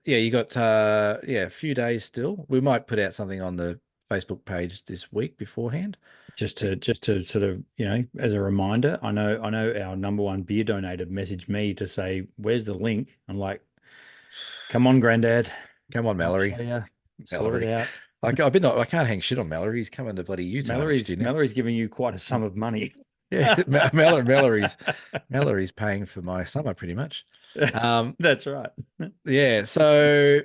Speaker 2: you got a few days still. We might put out something on the Facebook page this week beforehand. Just
Speaker 1: to sort of, as a reminder, I know our number one beer donator messaged me to say, "Where's the link?" I'm like, "Come on, Granddad.
Speaker 2: Come on, Mallory.
Speaker 1: Sort it out."
Speaker 2: I can't hang shit on Mallory. He's coming to bloody Utah.
Speaker 1: Mallory's giving you quite a sum of money.
Speaker 2: Yeah, Mallory's paying for my summer pretty much.
Speaker 1: That's right.
Speaker 2: Yeah. So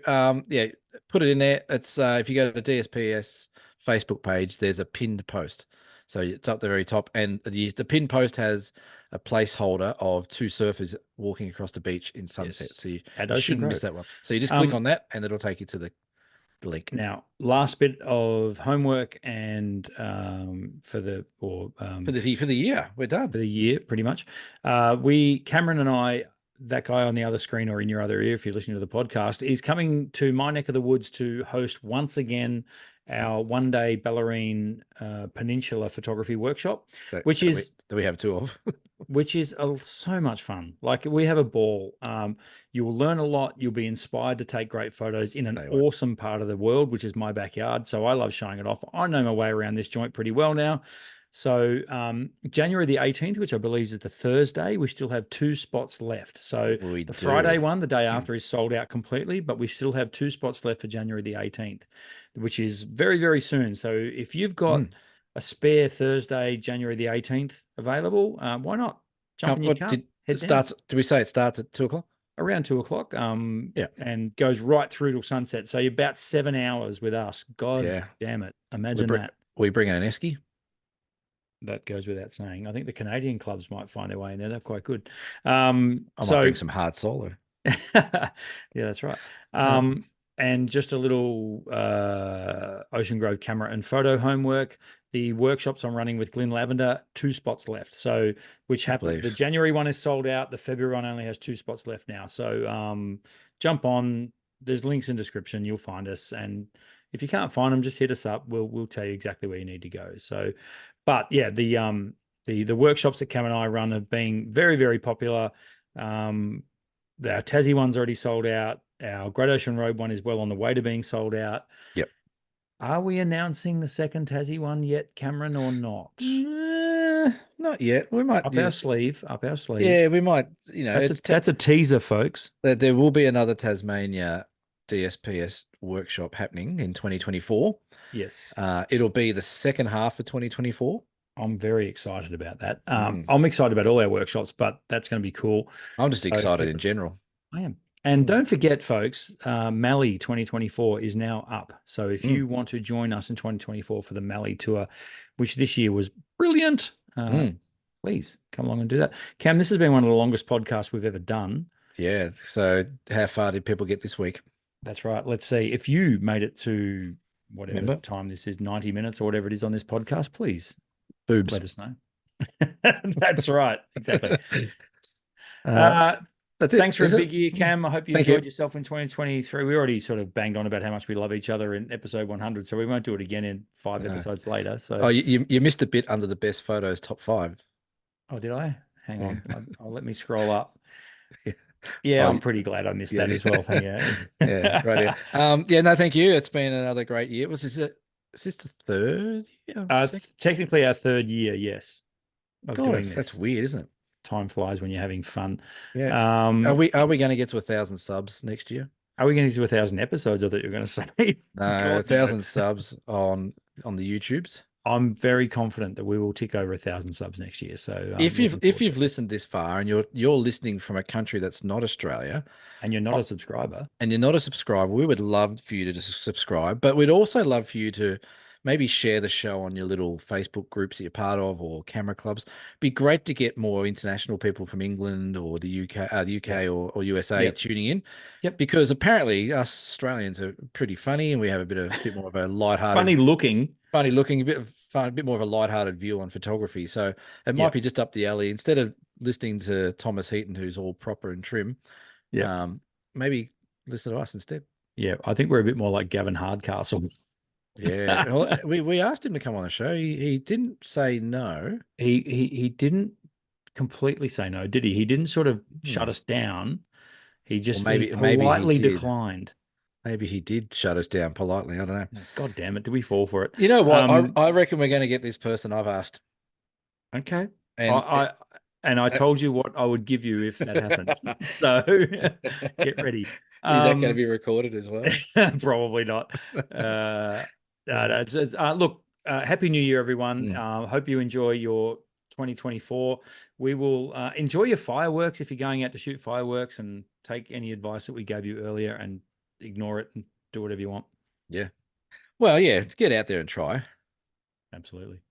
Speaker 2: put it in there. It's if you go to the DSPS Facebook page, there's a pinned post. So it's up the very top, and the pinned post has a placeholder of 2 surfers walking across the beach in sunset.
Speaker 1: Yes.
Speaker 2: So you shouldn't miss that one. So you just click on that, and it'll take you to the link.
Speaker 1: Now, last bit of homework, and for the
Speaker 2: year, we're done
Speaker 1: for the year, pretty much. Cameron and I, that guy on the other screen or in your other ear, if you're listening to the podcast, is coming to my neck of the woods to host once again our 1-day Bellarine Peninsula photography workshop, which is
Speaker 2: that we have 2 of.
Speaker 1: Which is so much fun. Like, we have a ball. You will learn a lot. You'll be inspired to take great photos in an awesome part of the world, which is my backyard. So I love showing it off. I know my way around this joint pretty well now. So January the 18th, which I believe is the Thursday, we still have 2 spots left. So
Speaker 2: We
Speaker 1: the
Speaker 2: do.
Speaker 1: Friday one, the day after, is sold out completely, but we still have 2 spots left for January the 18th, which is very, very soon. So if you've got a spare Thursday, January the 18th available, why not jump in your car?
Speaker 2: It starts. Do we say it starts at 2 o'clock?
Speaker 1: Around 2 o'clock,
Speaker 2: Yeah.
Speaker 1: and goes right through till sunset. So you're about 7 hours with us. God damn it. Imagine that.
Speaker 2: We bring in an esky.
Speaker 1: That goes without saying. I think the Canadian clubs might find their way in there. They're quite good.
Speaker 2: I might bring some hard solo.
Speaker 1: Yeah, that's right. And just a little Ocean Grove camera and photo homework. The workshops I'm running with Glyn Lavender, 2 spots left. So, which happened, the January one is sold out. The February one only has 2 spots left now. So jump on. There's links in description. You'll find us. And if you can't find them, just hit us up. We'll tell you exactly where you need to go. So, but yeah, the workshops that Cam and I run have been very, very popular. Our Tassie one's already sold out. Our Great Ocean Road one is well on the way to being sold out.
Speaker 2: Yep.
Speaker 1: Are we announcing the second Tassie one yet, Cameron, or not?
Speaker 2: Not yet. We might
Speaker 1: up our sleeve.
Speaker 2: Yeah, we might.
Speaker 1: That's a teaser, folks.
Speaker 2: There will be another Tasmania DSPS workshop happening in 2024.
Speaker 1: Yes.
Speaker 2: It'll be the second half of 2024.
Speaker 1: I'm very excited about that. I'm excited about all our workshops, but that's going to be cool.
Speaker 2: I'm just excited in general.
Speaker 1: I am. And don't forget, folks, Mallee 2024 is now up. So if you want to join us in 2024 for the Mallee tour, which this year was brilliant, please come along and do that. Cam, this has been one of the longest podcasts we've ever done.
Speaker 2: Yeah. So how far did people get this week? That's
Speaker 1: right. Let's see. If you made it to whatever time this is, 90 minutes or whatever it is on this podcast, please let us know. That's right. Exactly. That's it. Thanks for a big year, Cam. I hope you enjoyed yourself in 2023. We already sort of banged on about how much we love each other in episode 100, so we won't do it again in 5 episodes later. So,
Speaker 2: you missed a bit under the best photos top 5.
Speaker 1: Oh, did I? Hang on. I'll let me scroll up. Yeah, I'm pretty glad I missed that as well. Thank you.
Speaker 2: Yeah, right. Yeah, no, thank you. It's been another great year. Is this the third year?
Speaker 1: Technically our 3rd year, yes.
Speaker 2: God, that's weird, isn't it?
Speaker 1: Time flies when you're having fun.
Speaker 2: Yeah. Are we going to get to 1,000 subs next year?
Speaker 1: Are we going to do 1,000 episodes? I thought you were going to say.
Speaker 2: No, 1,000 subs on the YouTubes.
Speaker 1: I'm very confident that we will tick over 1,000 subs next year. So
Speaker 2: if you've listened this far and you're listening from a country that's not Australia,
Speaker 1: and you're not a subscriber,
Speaker 2: we would love for you to just subscribe, but we'd also love for you to maybe share the show on your little Facebook groups that you're part of or camera clubs. Be great to get more international people from England or the UK, or USA tuning in.
Speaker 1: Yep.
Speaker 2: Because apparently us Australians are pretty funny and we have a bit more of a lighthearted,
Speaker 1: funny looking,
Speaker 2: a bit of fun, a bit more of a lighthearted view on photography. So it might be just up the alley. Instead of listening to Thomas Heaton, who's all proper and trim, maybe listen to us instead.
Speaker 1: Yeah, I think we're a bit more like Gavin Hardcastle.
Speaker 2: Yeah, well, we asked him to come on the show. He didn't say no.
Speaker 1: He didn't completely say no, did he? He didn't sort of shut us down. He just politely declined.
Speaker 2: Maybe he did shut us down politely. I don't know.
Speaker 1: God damn it! Did we fall for it?
Speaker 2: You know what? I reckon we're going to get this person I've asked.
Speaker 1: Okay. And I told you what I would give you if that happened. So get ready. Is
Speaker 2: that going to be recorded as well?
Speaker 1: Probably not. Look, Happy New Year, everyone. Hope you enjoy your 2024. We will enjoy your fireworks if you're going out to shoot fireworks, and take any advice that we gave you earlier and ignore it and do whatever you want.
Speaker 2: Yeah. Well, yeah, get out there and try.
Speaker 1: Absolutely.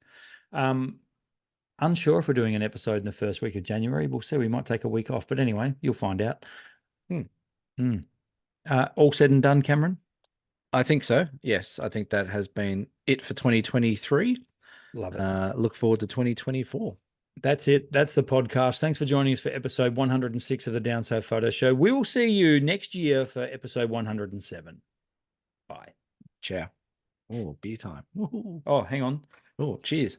Speaker 1: Unsure if we're doing an episode in the first week of January. We'll see. We might take a week off, but anyway, you'll find out. All said and done, Cameron?
Speaker 2: I think so. Yes, I think that has been it for 2023.
Speaker 1: Love it.
Speaker 2: Look forward to 2024.
Speaker 1: That's it. That's the podcast. Thanks for joining us for episode 106 of the Down South Photo Show. We will see you next year for episode 107. Bye.
Speaker 2: Ciao. Oh, beer time.
Speaker 1: Oh, hang on.
Speaker 2: Oh, cheers.